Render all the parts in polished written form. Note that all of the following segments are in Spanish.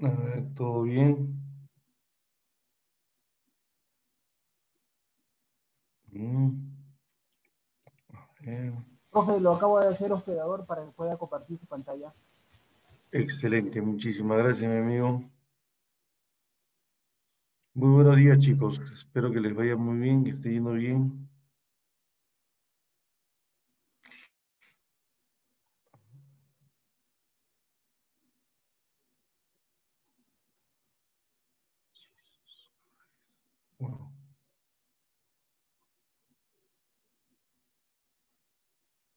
A ver, ¿todo bien? Mm, a ver. Profe, lo acabo de hacer hospedador para que pueda compartir su pantalla. Excelente, muchísimas gracias, mi amigo. Muy buenos días, chicos. Espero que les vaya muy bien, que esté yendo bien. Bueno,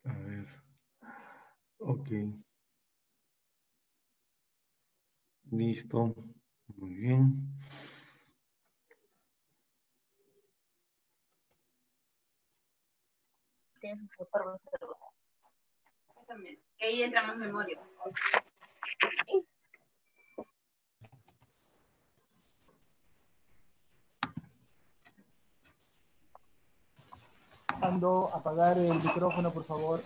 a ver, ok, listo. Muy bien. Tiene su super reserva. También, que ahí entra más memoria. Ando a apagar el micrófono, por favor.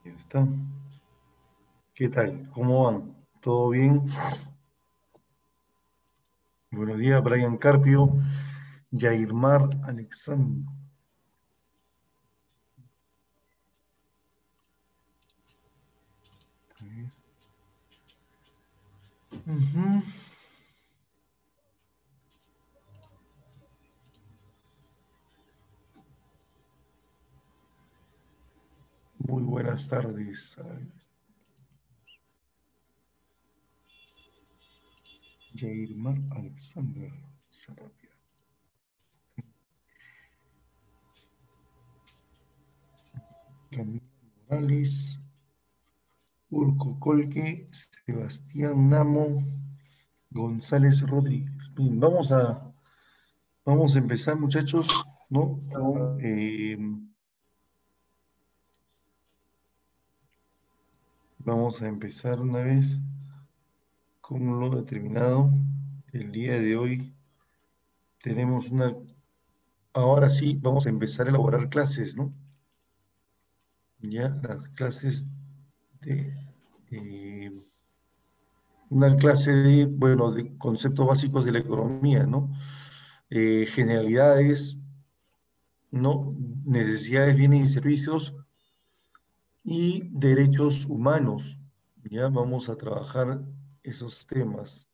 Ya está. ¿Qué tal? ¿Cómo van? ¿Todo bien? Buenos días, Brian Carpio, Yairmar Alexandro. Ujú. Muy buenas tardes. Yairmar Alexander Sarabia. Camilo Morales, Urco Colque, Sebastián Namo, González Rodríguez. Bien, vamos a empezar, muchachos, ¿no? Vamos a empezar una vez con lo determinado. El día de hoy tenemos una. Ahora sí, vamos a empezar a elaborar clases, ¿no? Ya las clases de. eh, una clase de, bueno, de conceptos básicos de la economía, ¿no? Generalidades, ¿no? Necesidades, bienes y servicios y derechos humanos. Ya vamos a trabajar esos temas,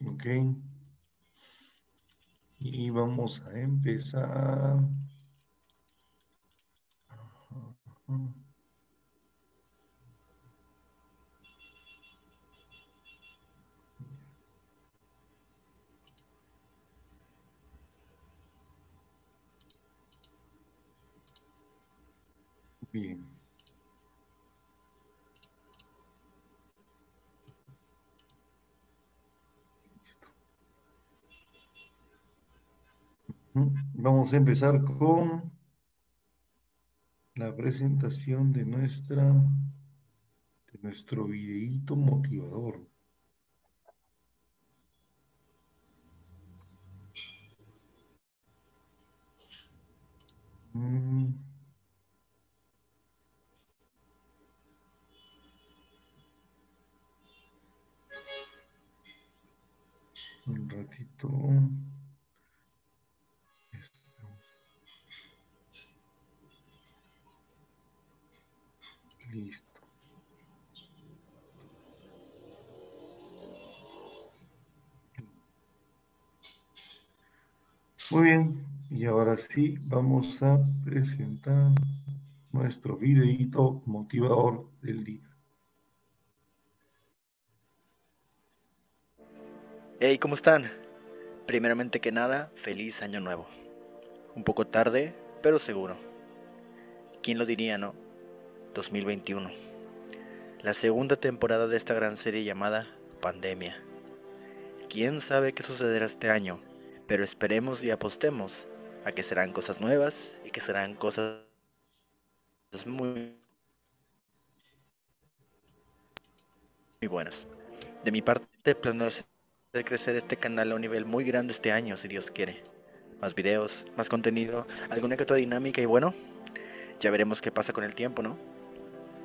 ¿ok? Y vamos a empezar. Bien. Vamos a empezar con la presentación de nuestro videíto motivador. Mm, un ratito. Listo. Muy bien. Y ahora sí, vamos a presentar nuestro videíto motivador del día. Hey, ¿cómo están? Primeramente que nada, feliz año nuevo. Un poco tarde, pero seguro. ¿Quién lo diría, no? 2021, la segunda temporada de esta gran serie llamada Pandemia. ¿Quién sabe qué sucederá este año? Pero esperemos y apostemos a que serán cosas nuevas y que serán cosas muy, muy buenas. De mi parte, planeo hacer crecer este canal a un nivel muy grande este año, si Dios quiere. Más videos, más contenido, alguna que otra dinámica y bueno, ya veremos qué pasa con el tiempo, ¿no?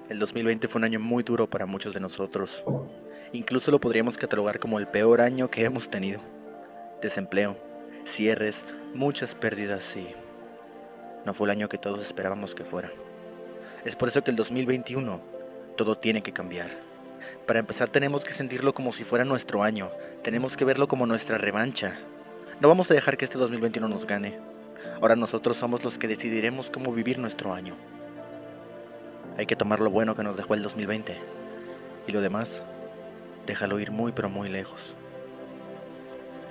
El 2020 fue un año muy duro para muchos de nosotros. Incluso lo podríamos catalogar como el peor año que hemos tenido. Desempleo, cierres, muchas pérdidas y no fue el año que todos esperábamos que fuera. Es por eso que el 2021 todo tiene que cambiar. Para empezar tenemos que sentirlo como si fuera nuestro año. Tenemos que verlo como nuestra revancha. No vamos a dejar que este 2021 nos gane. Ahora nosotros somos los que decidiremos cómo vivir nuestro año. Hay que tomar lo bueno que nos dejó el 2020. Y lo demás, déjalo ir muy pero muy lejos.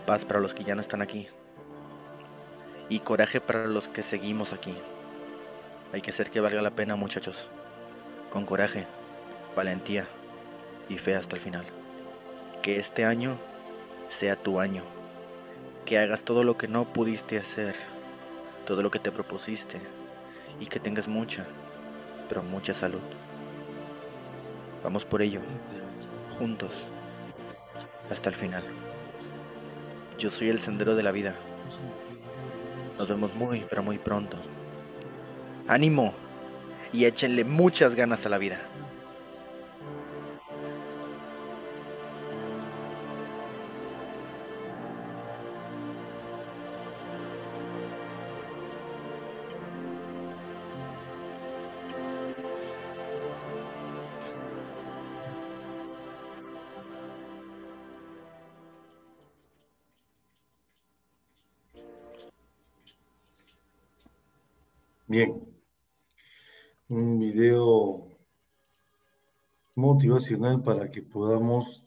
Paz para los que ya no están aquí. Y coraje para los que seguimos aquí. Hay que hacer que valga la pena, muchachos. Con coraje, valentía y fe hasta el final. Que este año sea tu año. Que hagas todo lo que no pudiste hacer, todo lo que te propusiste y que tengas mucha, pero mucha salud. Vamos por ello, juntos, hasta el final. Yo soy el sendero de la vida. Nos vemos muy, pero muy pronto. ¡Ánimo! Y échenle muchas ganas a la vida. Bien, un video motivacional para que podamos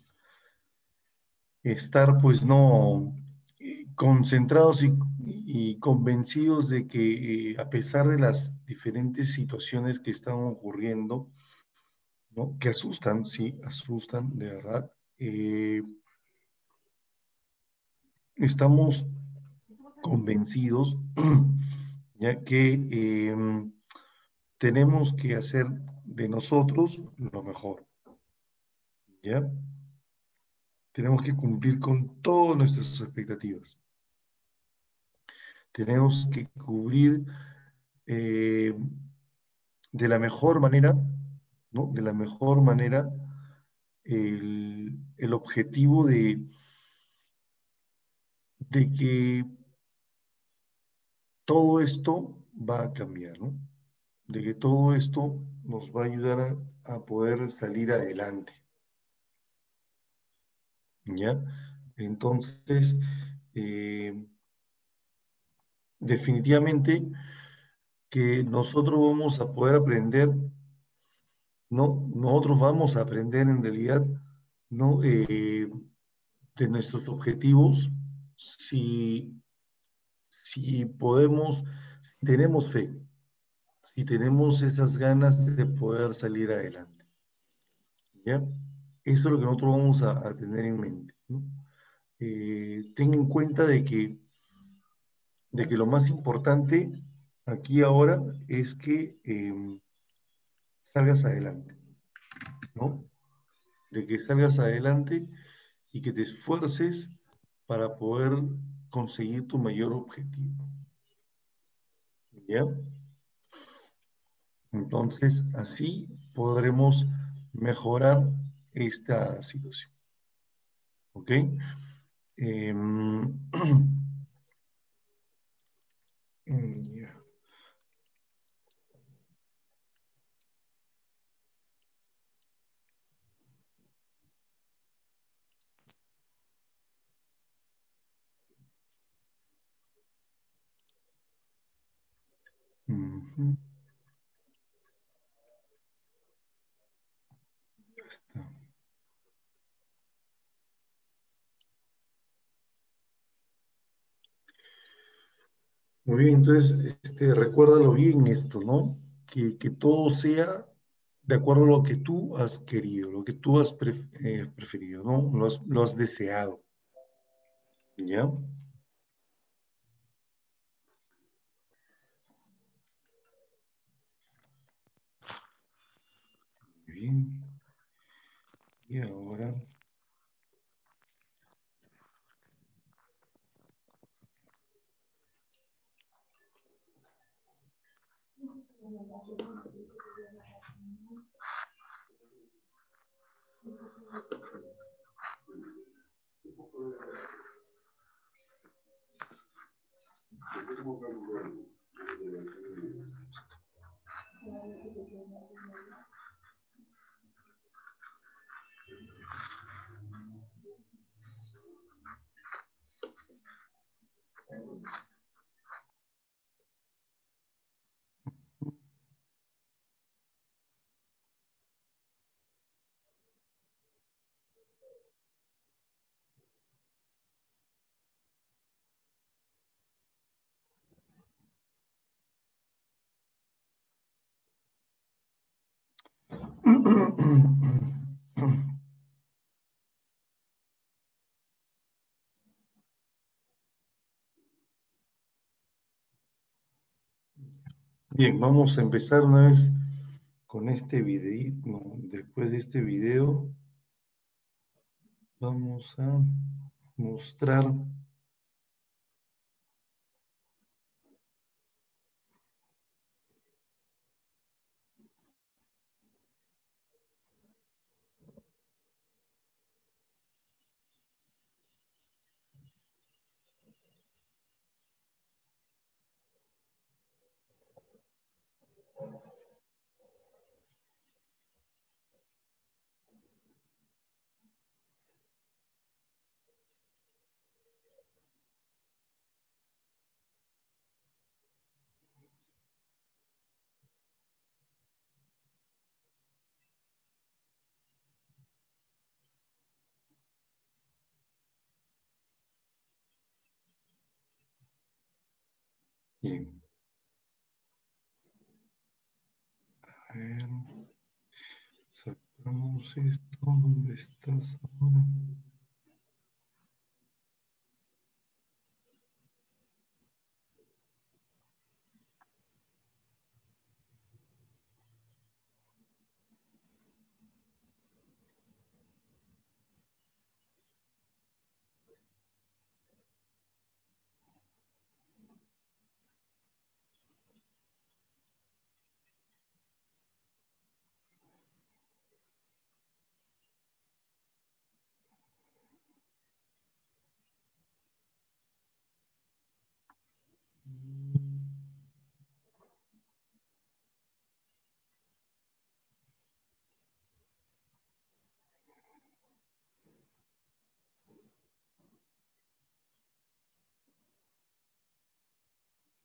estar, pues, no concentrados y convencidos de que a pesar de las diferentes situaciones que están ocurriendo, ¿no? Que asustan, sí, asustan, de verdad. Estamos convencidos, ya que tenemos que hacer de nosotros lo mejor, ¿ya? Tenemos que cumplir con todas nuestras expectativas. Tenemos que cubrir de la mejor manera, ¿no? De la mejor manera el objetivo de que todo esto va a cambiar, ¿no? De que todo esto nos va a ayudar a poder salir adelante, ¿ya? Entonces, definitivamente que nosotros vamos a poder aprender, ¿no? Nosotros vamos a aprender en realidad, ¿no? De nuestros objetivos si podemos, si tenemos fe, si tenemos esas ganas de poder salir adelante, ¿ya? Eso es lo que nosotros vamos a tener en mente, ¿no? Ten en cuenta de que lo más importante aquí ahora es que salgas adelante, ¿no? De que salgas adelante y que te esfuerces para poder conseguir tu mayor objetivo, ¿ya? Entonces, así podremos mejorar esta situación, ¿ok? Em, ya. Ujú, ya está. Muy bien, entonces, recuérdalo bien esto, ¿no? Que todo sea de acuerdo a lo que tú has querido, lo que tú has preferido, ¿no? Lo has deseado. ¿Ya? Muy bien. Y ahora... Bien, vamos a empezar una vez con este video. Después de este video, vamos a mostrar bien. A ver, sacamos esto. ¿Dónde estás ahora?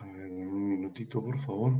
A ver, un minutito, por favor.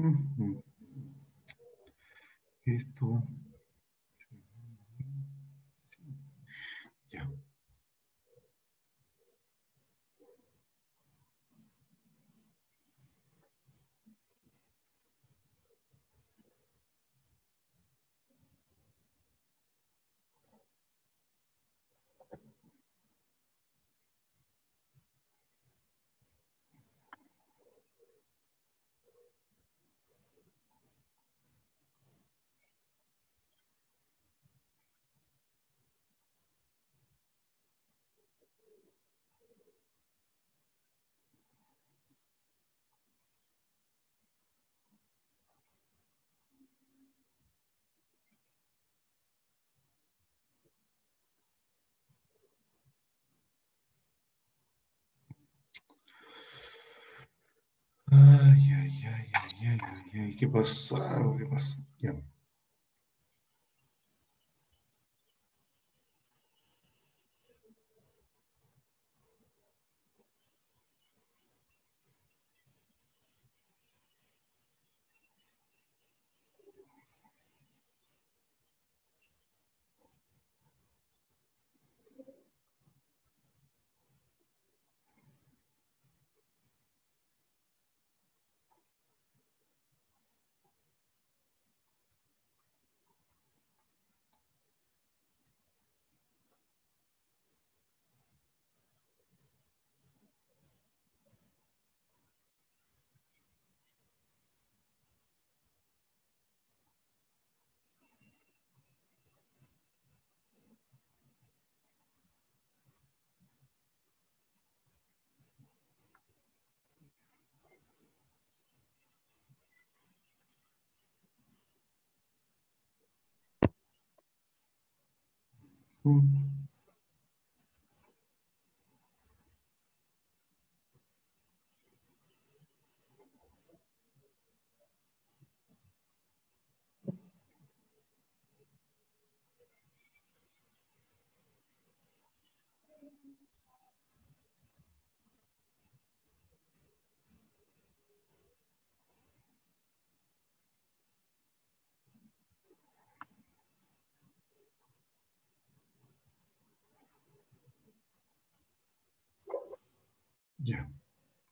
Ujú. Esto, ya. Ay, ay, ay, ay, ay, ay, ay, ¿qué pasó? ¿Qué pasó? Ya. Mm, ya.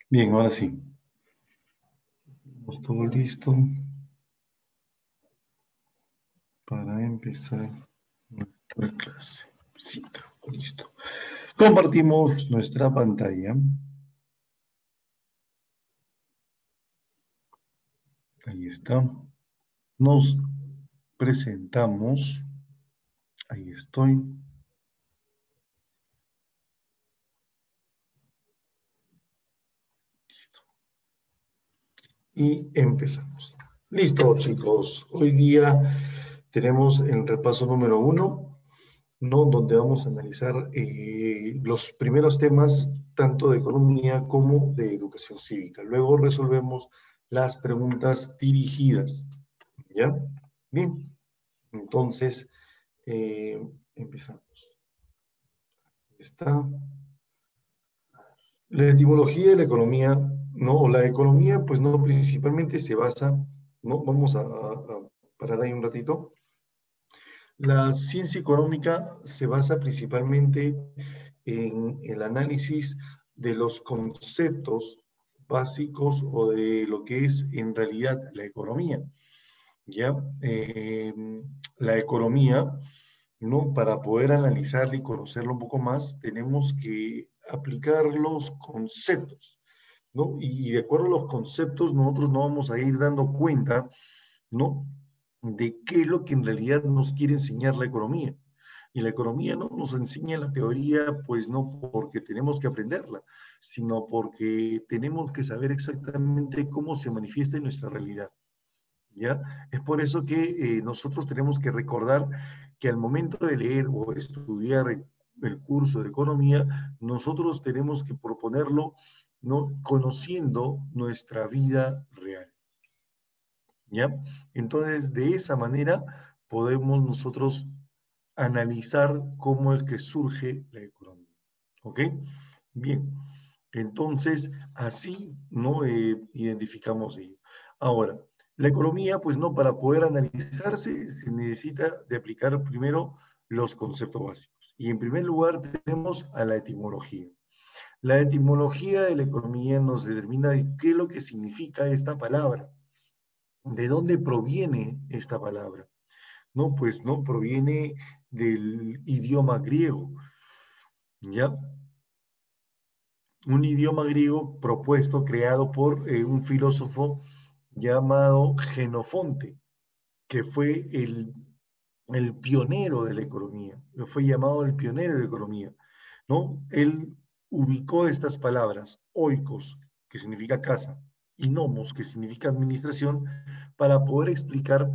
Bien, ahora sí. Estamos todo listo para empezar nuestra clase. Sí, todo listo. Compartimos nuestra pantalla. Ahí está. Nos presentamos. Ahí estoy. Listo. Y empezamos. Listo, chicos. Hoy día tenemos el repaso número 1, ¿no? Donde vamos a analizar los primeros temas, tanto de economía como de educación cívica. Luego resolvemos las preguntas dirigidas. ¿Ya? Bien. Entonces, empezamos. Está. La etimología de la economía, ¿no? La economía, pues no, principalmente se basa, ¿no? Vamos a parar ahí un ratito. La ciencia económica se basa principalmente en el análisis de los conceptos básicos o de lo que es en realidad la economía. ¿Ya? La economía, ¿no? Para poder analizarla y conocerla un poco más, tenemos que aplicar los conceptos, ¿no? Y de acuerdo a los conceptos, nosotros nos vamos a ir dando cuenta, ¿no? De qué es lo que en realidad nos quiere enseñar la economía. Y la economía no nos enseña la teoría, pues no porque tenemos que aprenderla, sino porque tenemos que saber exactamente cómo se manifiesta en nuestra realidad. ¿Ya? Es por eso que nosotros tenemos que recordar que al momento de leer o estudiar el curso de economía, nosotros tenemos que proponerlo, ¿no? Conociendo nuestra vida real. ¿Ya? Entonces, de esa manera podemos nosotros analizar cómo es que surge la economía. ¿Ok? Bien. Entonces, así, ¿no? Identificamos ello. Ahora, la economía, pues no, para poder analizarse, se necesita de aplicar primero los conceptos básicos. Y en primer lugar tenemos a la etimología. La etimología de la economía nos determina de qué es lo que significa esta palabra, de dónde proviene esta palabra. No, pues no, proviene del idioma griego, ¿ya? Un idioma griego propuesto, creado por un filósofo llamado Genofonte, que fue el pionero de la economía, fue llamado el pionero de la economía, ¿no? Él ubicó estas palabras, oikos, que significa casa, y nomos, que significa administración, para poder explicar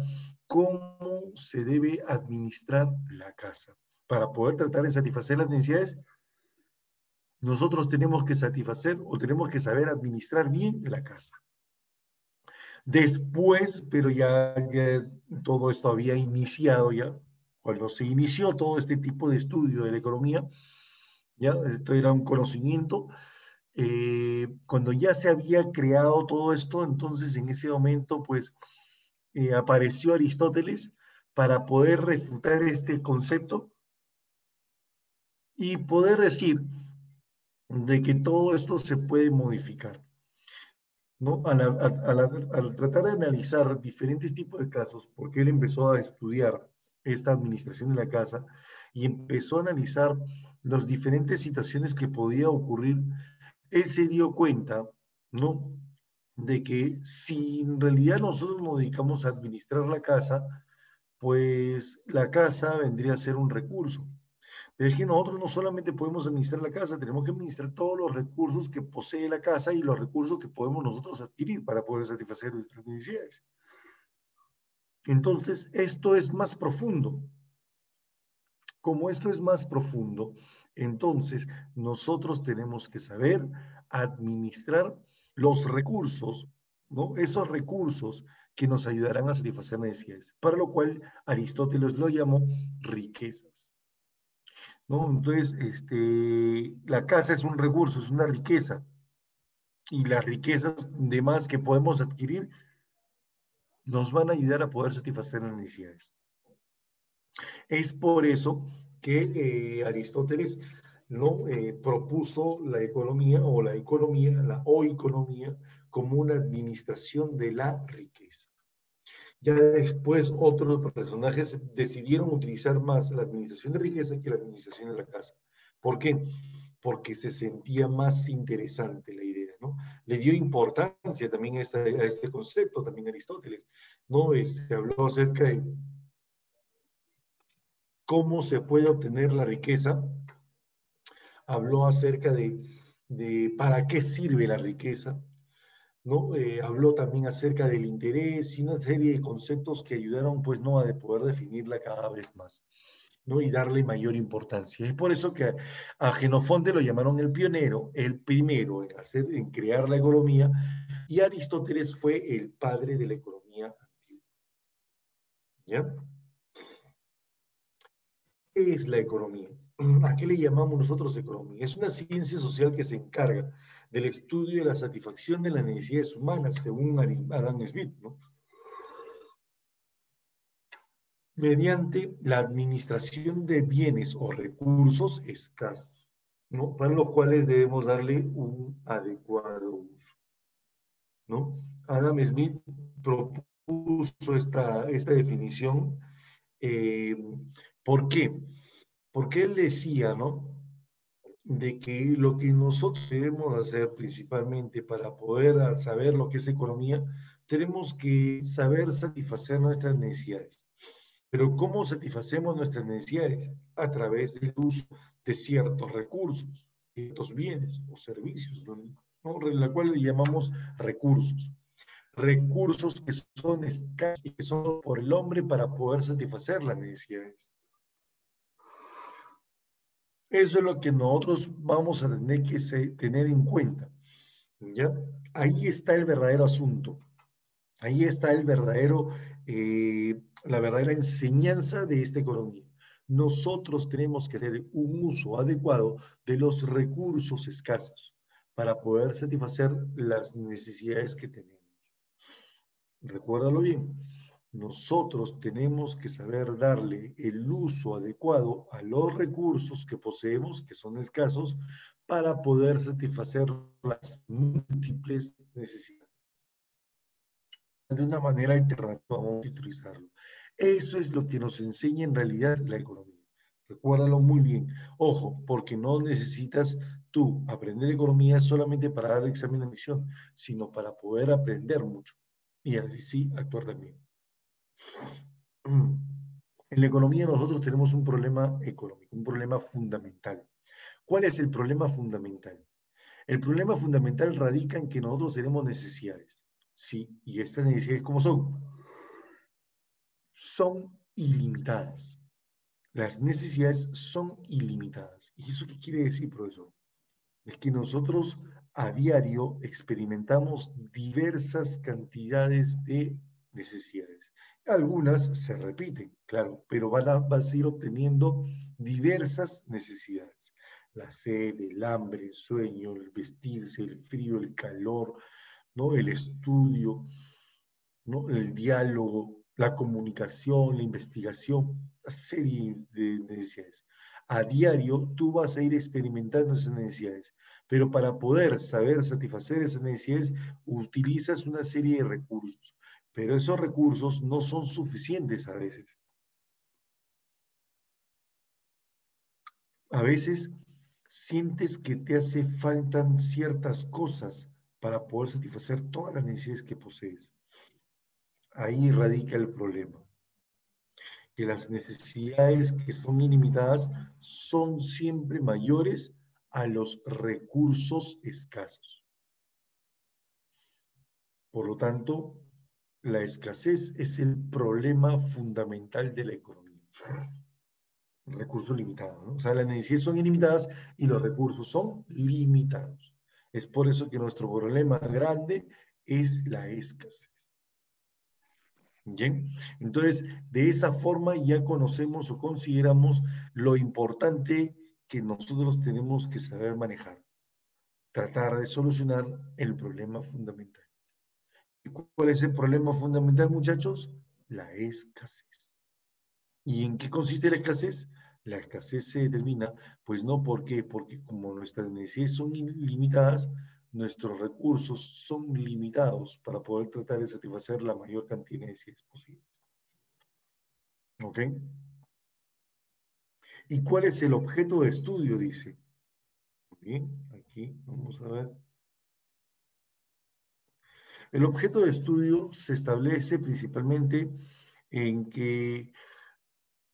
cómo se debe administrar la casa. Para poder tratar de satisfacer las necesidades, nosotros tenemos que satisfacer o tenemos que saber administrar bien la casa. Después, pero ya todo esto había iniciado ya, cuando se inició todo este tipo de estudio de la economía, ya esto era un conocimiento, cuando ya se había creado todo esto, entonces en ese momento pues apareció Aristóteles para poder refutar este concepto y poder decir de que todo esto se puede modificar, ¿no? Al tratar de analizar diferentes tipos de casos, porque él empezó a estudiar esta administración de la casa y empezó a analizar las diferentes situaciones que podía ocurrir, él se dio cuenta, ¿no? De que si en realidad nosotros nos dedicamos a administrar la casa, pues la casa vendría a ser un recurso. Pero es que nosotros no solamente podemos administrar la casa, tenemos que administrar todos los recursos que posee la casa y los recursos que podemos nosotros adquirir para poder satisfacer nuestras necesidades. Entonces, esto es más profundo. Como esto es más profundo, entonces nosotros tenemos que saber administrar los recursos, ¿no? Esos recursos que nos ayudarán a satisfacer necesidades, para lo cual Aristóteles lo llamó riquezas, ¿no? Entonces, la casa es un recurso, es una riqueza, y las riquezas demás que podemos adquirir nos van a ayudar a poder satisfacer las necesidades. Es por eso que Aristóteles, ¿no? Propuso la economía la oikonomía como una administración de la riqueza. Ya después otros personajes decidieron utilizar más la administración de riqueza que la administración de la casa. ¿Por qué? Porque se sentía más interesante la idea, ¿no? Le dio importancia también a este concepto, también Aristóteles, ¿no? Habló acerca de cómo se puede obtener la riqueza, habló acerca de para qué sirve la riqueza, ¿no? Habló también acerca del interés y una serie de conceptos que ayudaron, pues, ¿no? A poder definirla cada vez más, ¿no? Y darle mayor importancia. Es por eso que a Jenofonte lo llamaron el pionero, el primero en crear la economía, y Aristóteles fue el padre de la economía antigua. ¿Ya? ¿Qué es la economía? ¿A qué le llamamos nosotros economía? Es una ciencia social que se encarga del estudio de la satisfacción de las necesidades humanas, según Adam Smith, ¿no? Mediante la administración de bienes o recursos escasos, ¿no? Para los cuales debemos darle un adecuado uso, ¿no? Adam Smith propuso esta definición. ¿Por qué? Porque él decía, ¿no? De que lo que nosotros debemos hacer principalmente para poder saber lo que es economía, tenemos que saber satisfacer nuestras necesidades. Pero ¿cómo satisfacemos nuestras necesidades? A través del uso de ciertos recursos, ciertos bienes o servicios, ¿no? La cual le llamamos recursos. Recursos que son escasos y que son por el hombre para poder satisfacer las necesidades. Eso es lo que nosotros vamos a tener que tener en cuenta, ¿ya? Ahí está el verdadero asunto. Ahí está la verdadera enseñanza de esta economía. Nosotros tenemos que hacer un uso adecuado de los recursos escasos para poder satisfacer las necesidades que tenemos. Recuérdalo bien. Nosotros tenemos que saber darle el uso adecuado a los recursos que poseemos, que son escasos, para poder satisfacer las múltiples necesidades. De una manera alternativa vamos a utilizarlo. Eso es lo que nos enseña en realidad la economía. Recuérdalo muy bien. Ojo, porque no necesitas tú aprender economía solamente para dar el examen de admisión, sino para poder aprender mucho y así actuar también. En la economía nosotros tenemos un problema económico, un problema fundamental. ¿Cuál es el problema fundamental? El problema fundamental radica en que nosotros tenemos necesidades. Sí, y estas necesidades, ¿cómo son? Son ilimitadas. Las necesidades son ilimitadas. ¿Y eso qué quiere decir, profesor? Es que nosotros a diario experimentamos diversas cantidades de necesidades. Algunas se repiten, claro, pero vas a ir obteniendo diversas necesidades. La sed, el hambre, el sueño, el vestirse, el frío, el calor, ¿no? El estudio, ¿no? El diálogo, la comunicación, la investigación, una serie de necesidades. A diario tú vas a ir experimentando esas necesidades, pero para poder saber satisfacer esas necesidades utilizas una serie de recursos, pero esos recursos no son suficientes a veces. A veces sientes que te hace faltan ciertas cosas para poder satisfacer todas las necesidades que posees. Ahí radica el problema, que las necesidades que son ilimitadas son siempre mayores a los recursos escasos. Por lo tanto, la escasez es el problema fundamental de la economía. Recursos limitados, ¿no? O sea, las necesidades son ilimitadas y los recursos son limitados. Es por eso que nuestro problema grande es la escasez. ¿Bien? Entonces, de esa forma ya conocemos o consideramos lo importante que nosotros tenemos que saber manejar, tratar de solucionar el problema fundamental. ¿Y cuál es el problema fundamental, muchachos? La escasez. ¿Y en qué consiste la escasez? La escasez se determina, pues no, ¿por qué? Porque como nuestras necesidades son limitadas, nuestros recursos son limitados para poder tratar de satisfacer la mayor cantidad de necesidades posible. ¿Ok? ¿Y cuál es el objeto de estudio? Dice. Muy bien, aquí vamos a ver. El objeto de estudio se establece principalmente en que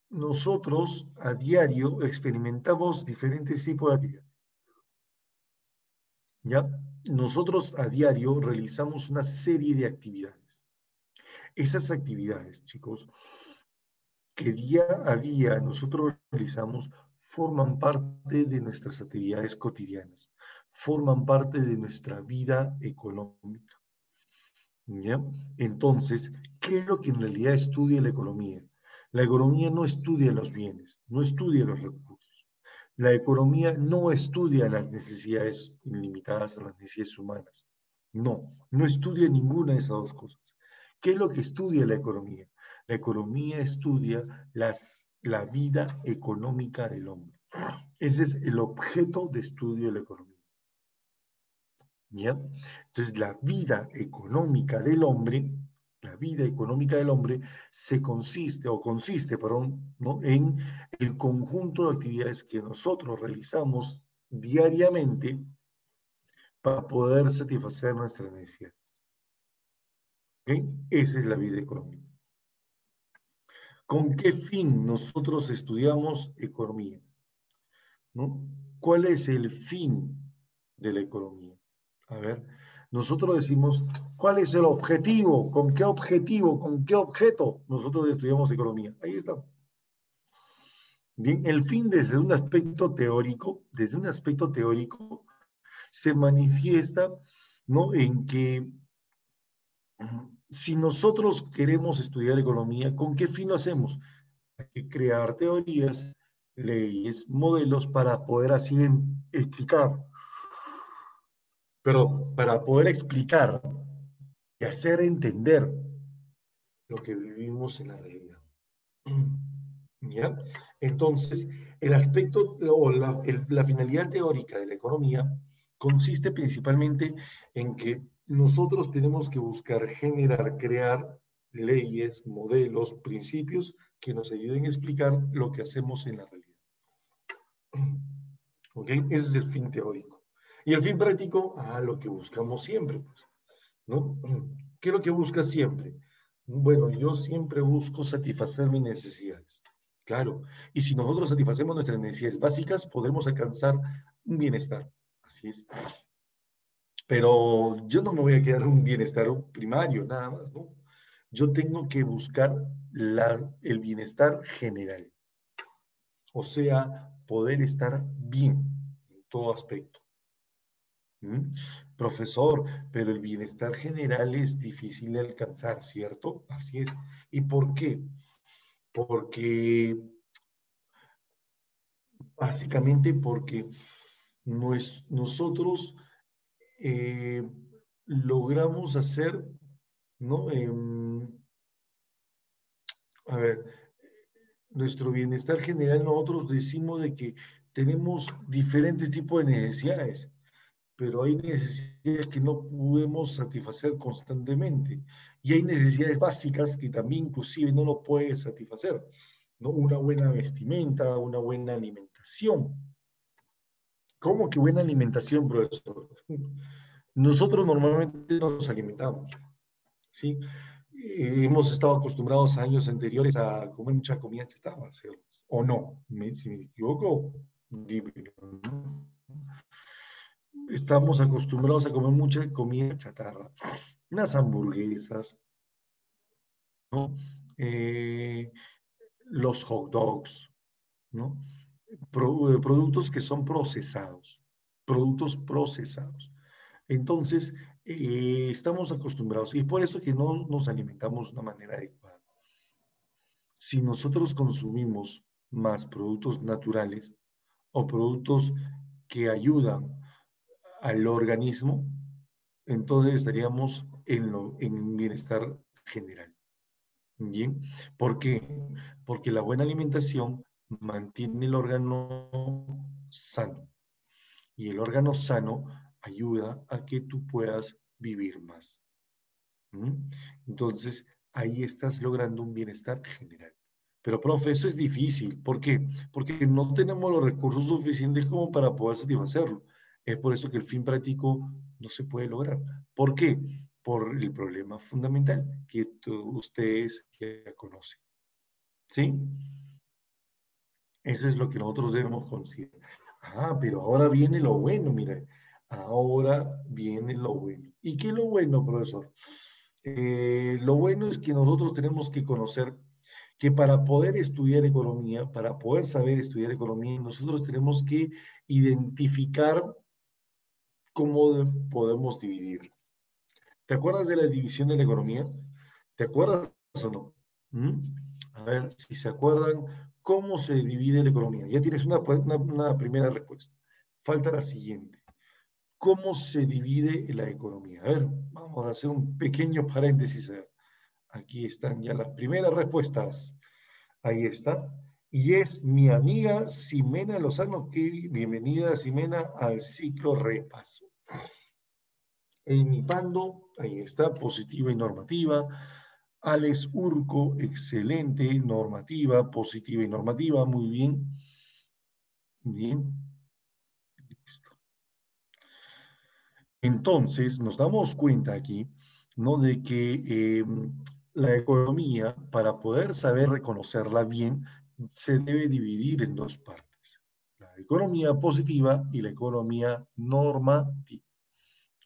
nosotros a diario experimentamos diferentes tipos de actividades. ¿Ya? Nosotros a diario realizamos una serie de actividades. Esas actividades, chicos, que día a día nosotros realizamos, forman parte de nuestras actividades cotidianas, forman parte de nuestra vida económica. ¿Ya? Entonces, ¿qué es lo que en realidad estudia la economía? La economía no estudia los bienes, no estudia los recursos. La economía no estudia las necesidades ilimitadas o las necesidades humanas. No, no estudia ninguna de esas dos cosas. ¿Qué es lo que estudia la economía? La economía estudia la vida económica del hombre. Ese es el objeto de estudio de la economía. ¿Ya? Entonces, la vida económica del hombre consiste, perdón, ¿no? En el conjunto de actividades que nosotros realizamos diariamente para poder satisfacer nuestras necesidades. ¿Ok? Esa es la vida económica. ¿Con qué fin nosotros estudiamos economía? ¿No? ¿Cuál es el fin de la economía? A ver, nosotros decimos, ¿cuál es el objetivo? ¿Con qué objetivo? ¿Con qué objeto nosotros estudiamos economía? Ahí está. Bien, el fin desde un aspecto teórico, se manifiesta, ¿no? En que si nosotros queremos estudiar economía, ¿con qué fin lo hacemos? Hay que crear teorías, leyes, modelos para poder así para poder explicar y hacer entender lo que vivimos en la realidad. ¿Ya? Entonces, el aspecto o la finalidad teórica de la economía consiste principalmente en que nosotros tenemos que buscar generar, crear leyes, modelos, principios que nos ayuden a explicar lo que hacemos en la realidad. ¿Ok? Ese es el fin teórico. Y el fin práctico, lo que buscamos siempre, pues, ¿no? ¿Qué es lo que buscas siempre? Bueno, yo siempre busco satisfacer mis necesidades. Claro. Y si nosotros satisfacemos nuestras necesidades básicas, podremos alcanzar un bienestar. Así es. Pero yo no me voy a quedar en un bienestar primario, nada más, ¿no? Yo tengo que buscar el bienestar general. O sea, poder estar bien en todo aspecto. ¿Mm? Profesor, pero el bienestar general es difícil de alcanzar, ¿cierto? Así es. ¿Y por qué? Porque, básicamente porque nosotros eh, logramos hacer, ¿no? A ver, nuestro bienestar general, nosotros decimos de que tenemos diferentes tipos de necesidades, pero hay necesidades que no podemos satisfacer constantemente y hay necesidades básicas que también inclusive no lo puedes satisfacer, ¿no? Una buena vestimenta, una buena alimentación. ¿Cómo que buena alimentación, profesor? Nosotros normalmente nos alimentamos, ¿sí? Hemos estado acostumbrados a años anteriores a comer mucha comida chatarra, ¿sí? ¿O no? Si me equivoco, dímelo, ¿no? Estamos acostumbrados a comer mucha comida chatarra, unas hamburguesas, ¿no? Eh, los hot dogs, ¿no? Productos que son procesados, productos procesados. Entonces, estamos acostumbrados y por eso que no nos alimentamos de una manera adecuada. Si nosotros consumimos más productos naturales o productos que ayudan al organismo, entonces estaríamos en bienestar general. ¿Bien? ¿Por qué? Porque la buena alimentación mantiene el órgano sano y el órgano sano ayuda a que tú puedas vivir más. ¿Mm? Entonces, ahí estás logrando un bienestar general. Pero, profe, eso es difícil. ¿Por qué? Porque no tenemos los recursos suficientes como para poder satisfacerlo. Es por eso que el fin práctico no se puede lograr. ¿Por qué? Por el problema fundamental que ustedes ya conocen. ¿Sí? Eso es lo que nosotros debemos considerar. Ah, pero ahora viene lo bueno, mira. Ahora viene lo bueno. ¿Y qué es lo bueno, profesor? Lo bueno es que nosotros tenemos que conocer que para poder estudiar economía, para poder saber estudiar economía, nosotros tenemos que identificar cómo podemos dividir. ¿Te acuerdas de la división de la economía? ¿Te acuerdas o no? ¿Mm? A ver si se acuerdan cómo se divide la economía. Ya tienes una primera respuesta. Falta la siguiente. ¿Cómo se divide la economía? A ver, vamos a hacer un pequeño paréntesis. A ver. Aquí están ya las primeras respuestas. Ahí está. Y es mi amiga Ximena Lozano. Bienvenida, Ximena, al ciclo repaso. En mi bando, ahí está, positiva y normativa. Alex Urco, excelente, normativa, positiva y normativa, muy bien. Bien. Listo. Entonces, nos damos cuenta aquí, ¿no? De que la economía, para poder saber reconocerla bien, se debe dividir en dos partes. La economía positiva y la economía normativa.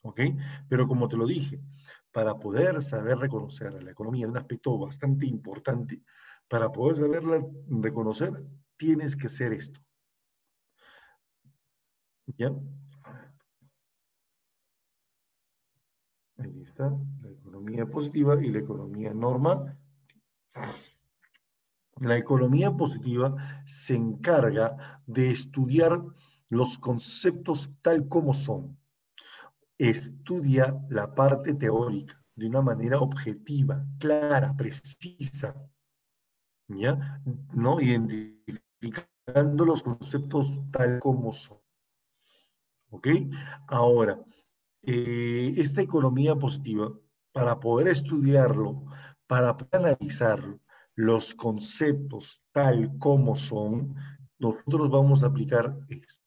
¿Ok? Pero como te lo dije, para poder saber reconocer la economía, un aspecto bastante importante, para poder saberla reconocer, tienes que hacer esto. ¿Ya? Ahí está, la economía positiva y la economía normativa. La economía positiva se encarga de estudiar los conceptos tal como son. Estudia la parte teórica de una manera objetiva, clara, precisa, ¿ya? ¿No? Identificando los conceptos tal como son. ¿Ok? Ahora, esta economía positiva, para poder estudiarlo, para poder analizarlo, los conceptos tal como son, nosotros vamos a aplicar esto.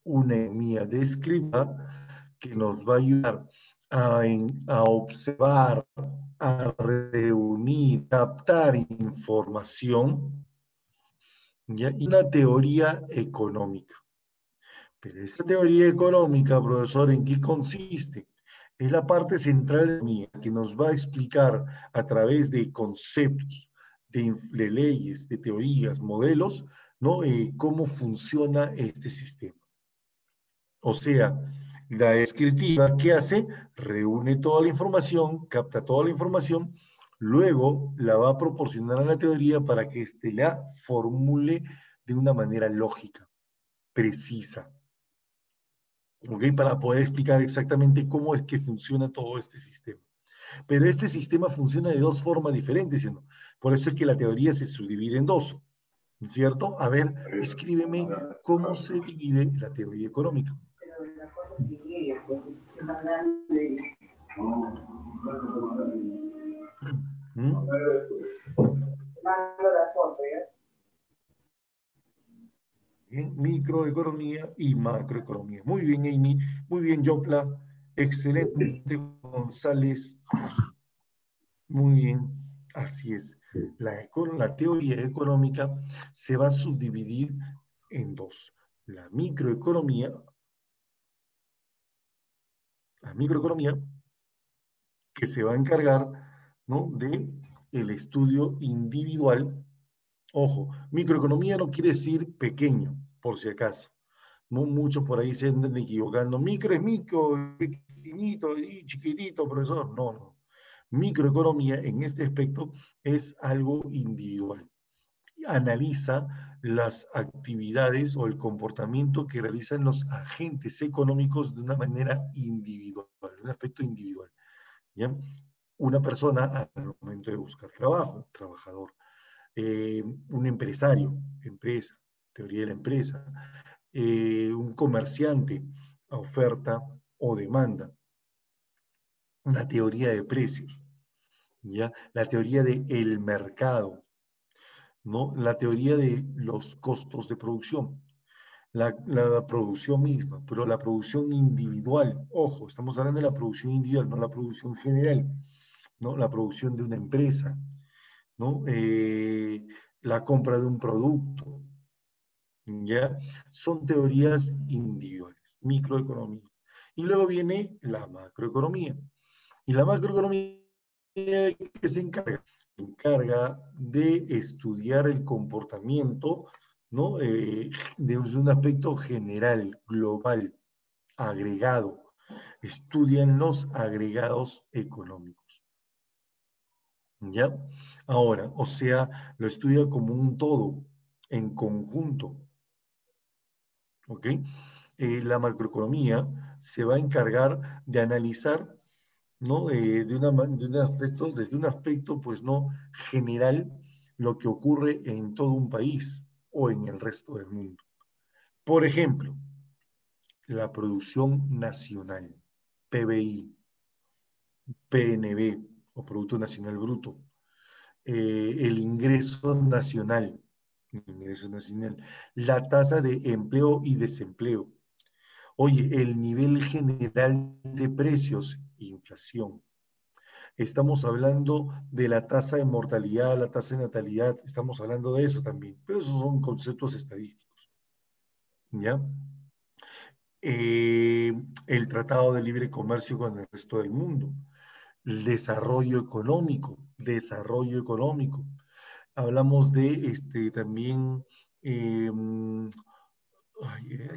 Una economía descriptiva que nos va a ayudar a observar, a reunir, captar información, ¿ya? Y una teoría económica. Pero esta teoría económica, profesor, ¿en qué consiste? Es la parte central de la economía que nos va a explicar a través de conceptos, de leyes, de teorías, modelos, ¿no? Cómo funciona este sistema. O sea, La descriptiva, ¿qué hace? Reúne toda la información, capta toda la información, luego la va a proporcionar a la teoría para que éste la formule de una manera lógica, precisa, ¿ok? Para poder explicar exactamente cómo es que funciona todo este sistema. Pero este sistema funciona de dos formas diferentes, ¿sí o no? Por eso es que la teoría se subdivide en dos, ¿cierto? A ver, escríbeme cómo se divide la teoría económica. ¿Mm? Bien, microeconomía y macroeconomía. Muy bien, Amy. Muy bien, Jopla. Excelente, González. Muy bien. Así es. La teoría económica se va a subdividir en dos. La microeconomía que se va a encargar, ¿no?, de el estudio individual. Ojo, microeconomía no quiere decir pequeño, por si acaso. No, muchos por ahí se andan equivocando. Micro es micro, pequeñito y chiquitito, profesor. No, no. Microeconomía en este aspecto es algo individual. Analiza las actividades o el comportamiento que realizan los agentes económicos de una manera individual, un aspecto individual. ¿Ya? Una persona al momento de buscar trabajo, trabajador, un empresario, empresa, teoría de la empresa, un comerciante, oferta o demanda, la teoría de precios, ¿ya? La teoría del mercado, ¿no? La teoría de los costos de producción, la producción misma, pero la producción individual, ojo, estamos hablando de la producción individual, no la producción general, ¿no? La producción de una empresa, ¿no? La compra de un producto, ¿ya? Son teorías individuales, microeconomía. Y luego viene la macroeconomía. Y la macroeconomía, ¿de qué se encarga? Se encarga de estudiar el comportamiento, ¿no? De un aspecto general, global, agregado. Estudian los agregados económicos. ¿Ya? Ahora, o sea, lo estudia como un todo, en conjunto. ¿Ok? La macroeconomía se va a encargar de analizar, ¿no? Desde un aspecto, pues no general, lo que ocurre en todo un país o en el resto del mundo. Por ejemplo, la producción nacional, PBI, PNB o Producto Nacional Bruto, el ingreso nacional, la tasa de empleo y desempleo. Oye, el nivel general de precios, inflación. Estamos hablando de la tasa de mortalidad, la tasa de natalidad, estamos hablando de eso también, pero esos son conceptos estadísticos. ¿Ya? El Tratado de Libre Comercio con el resto del mundo. El desarrollo económico. Hablamos de también, ay,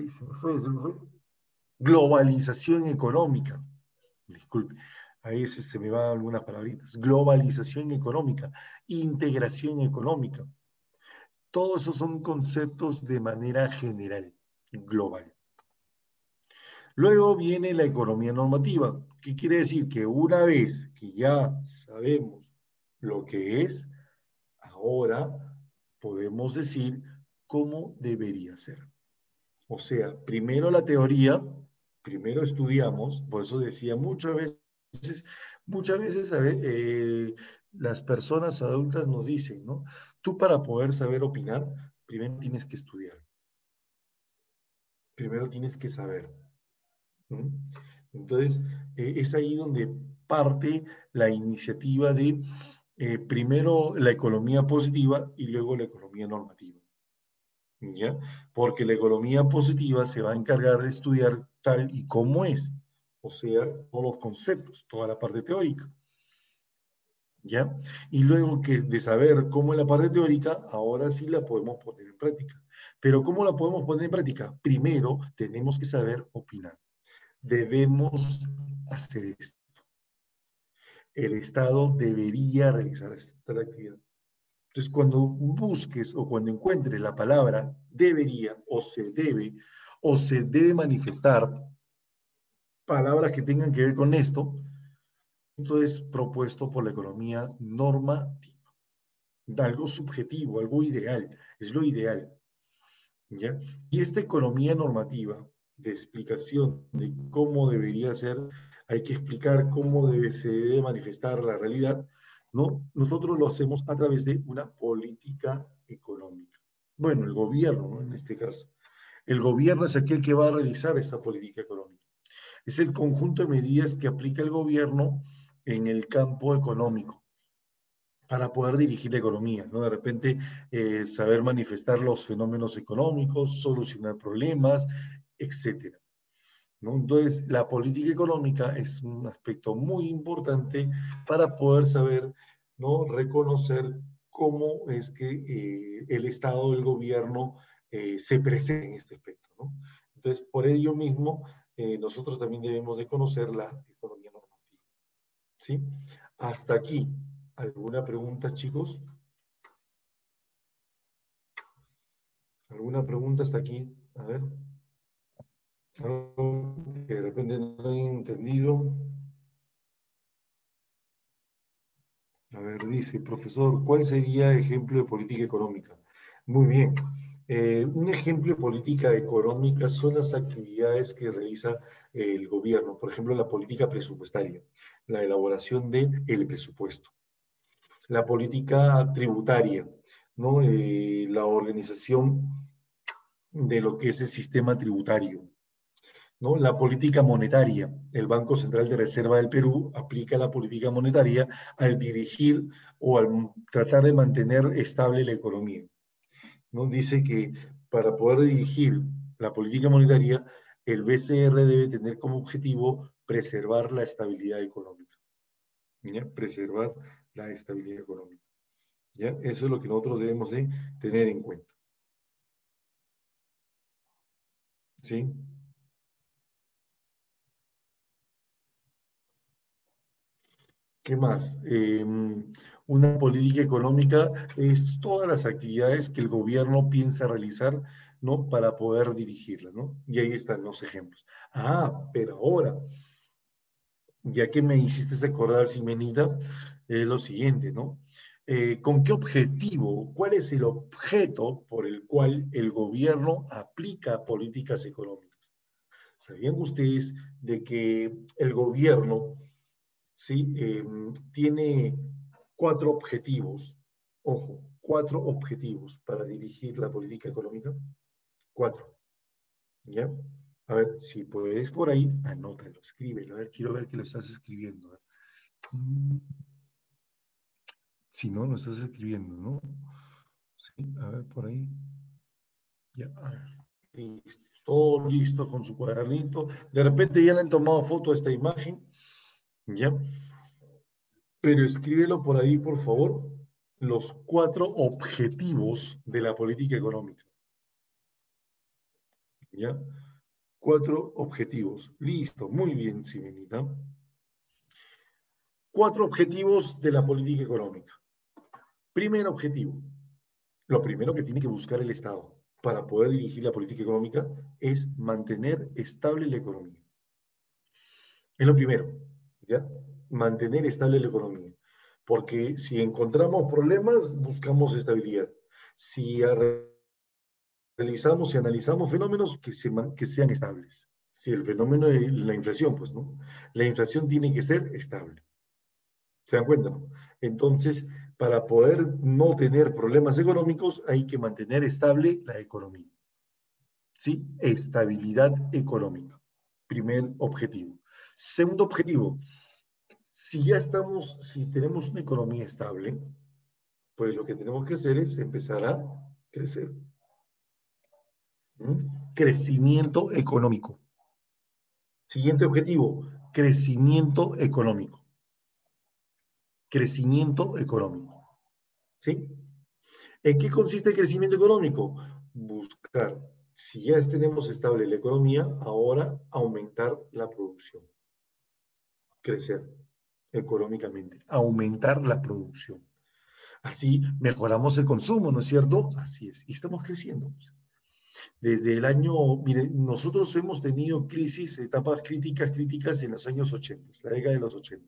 se me fue. Globalización económica. Disculpe, a veces se me van algunas palabritas. Globalización económica, integración económica. Todos esos son conceptos de manera general, global. Luego viene la economía normativa. ¿Qué quiere decir? Que una vez que ya sabemos lo que es, ahora podemos decir cómo debería ser. O sea, primero la teoría, primero estudiamos, por eso decía muchas veces a ver, las personas adultas nos dicen, ¿no? Tú para poder saber opinar, primero tienes que estudiar. Primero tienes que saber. ¿Mm? Entonces, es ahí donde parte la iniciativa de primero la economía positiva y luego la economía normativa. ¿Ya? Porque la economía positiva se va a encargar de estudiar tal y como es, o sea, todos los conceptos, toda la parte teórica. ¿Ya? Y luego de saber cómo es la parte teórica, ahora sí la podemos poner en práctica. Pero ¿cómo la podemos poner en práctica? Primero tenemos que saber opinar. debemos hacer esto. El Estado debería realizar esta actividad. Entonces, cuando busques o cuando encuentres la palabra debería o se debe manifestar palabras que tengan que ver con esto es propuesto por la economía normativa. Algo subjetivo, algo ideal, es lo ideal. ¿Ya? Y esta economía normativa de explicación de cómo debería ser, hay que explicar cómo se debe manifestar la realidad, ¿no? Nosotros lo hacemos a través de una política económica. Bueno, el gobierno, ¿no? En este caso. El gobierno es aquel que va a realizar esta política económica. Es el conjunto de medidas que aplica el gobierno en el campo económico para poder dirigir la economía, ¿no? De repente, saber manifestar los fenómenos económicos, solucionar problemas, etcétera, ¿no? Entonces, la política económica es un aspecto muy importante para poder saber, ¿no? Reconocer cómo es que el Estado, el gobierno, se presenta en este aspecto, ¿no? Entonces, por ello mismo, nosotros también debemos de conocer la economía normativa, ¿sí? Hasta aquí. ¿Alguna pregunta, chicos? ¿Alguna pregunta hasta aquí? A ver. Algo que de repente no he entendido. A ver, dice, profesor, ¿cuál sería ejemplo de política económica? Muy bien. Un ejemplo de política económica son las actividades que realiza el gobierno. Por ejemplo, la política presupuestaria, la elaboración del presupuesto. La política tributaria, ¿no? La organización de lo que es el sistema tributario, ¿no? La política monetaria. El Banco Central de Reserva del Perú aplica la política monetaria al dirigir o al tratar de mantener estable la economía, ¿no? Dice que para poder dirigir la política monetaria, el BCR debe tener como objetivo preservar la estabilidad económica. ¿Ya? Preservar la estabilidad económica. ¿Ya? Eso es lo que nosotros debemos de tener en cuenta. ¿Sí? ¿Qué más? Una política económica es todas las actividades que el gobierno piensa realizar, ¿no? Para poder dirigirla, ¿no? Y ahí están los ejemplos. Ah, pero ahora, ya que me hiciste acordar, Simenita, es lo siguiente, ¿no? ¿Con qué objetivo? ¿Cuál es el objeto por el cual el gobierno aplica políticas económicas? ¿Sabían ustedes de que el gobierno, ¿sí? Tiene 4 objetivos, ojo, 4 objetivos para dirigir la política económica? 4, ¿ya? A ver, si puedes por ahí, anótalo, escríbelo. A ver, quiero ver que lo estás escribiendo. Si no, lo estás escribiendo, ¿no? Sí, a ver, por ahí. Ya, a ver. Listo. Todo listo con su cuadernito. De repente ya le han tomado foto a esta imagen. ¿Ya? Pero escríbelo por ahí, por favor. Los 4 objetivos de la política económica. ¿Ya? 4 objetivos. Listo. Muy bien, Simenita. 4 objetivos de la política económica. Primer objetivo. Lo primero que tiene que buscar el Estado para poder dirigir la política económica es mantener estable la economía. Es lo primero, ¿ya? Mantener estable la economía. Porque si encontramos problemas, buscamos estabilidad. Si realizamos y analizamos fenómenos que sean estables. Si el fenómeno de la inflación, pues, ¿no? La inflación tiene que ser estable. ¿Se dan cuenta, no? Entonces, para poder no tener problemas económicos, hay que mantener estable la economía. ¿Sí? Estabilidad económica. Primer objetivo. Segundo objetivo, si tenemos una economía estable, pues lo que tenemos que hacer es empezar a crecer. Crecimiento económico. Siguiente objetivo, crecimiento económico. Crecimiento económico. ¿Sí? ¿En qué consiste el crecimiento económico? Buscar si ya tenemos estable la economía, ahora aumentar la producción, crecer económicamente, aumentar la producción. Así mejoramos el consumo, ¿no es cierto? Así es, y estamos creciendo. Desde el año, miren, nosotros hemos tenido crisis, etapas críticas en los años 80, la década de los 80.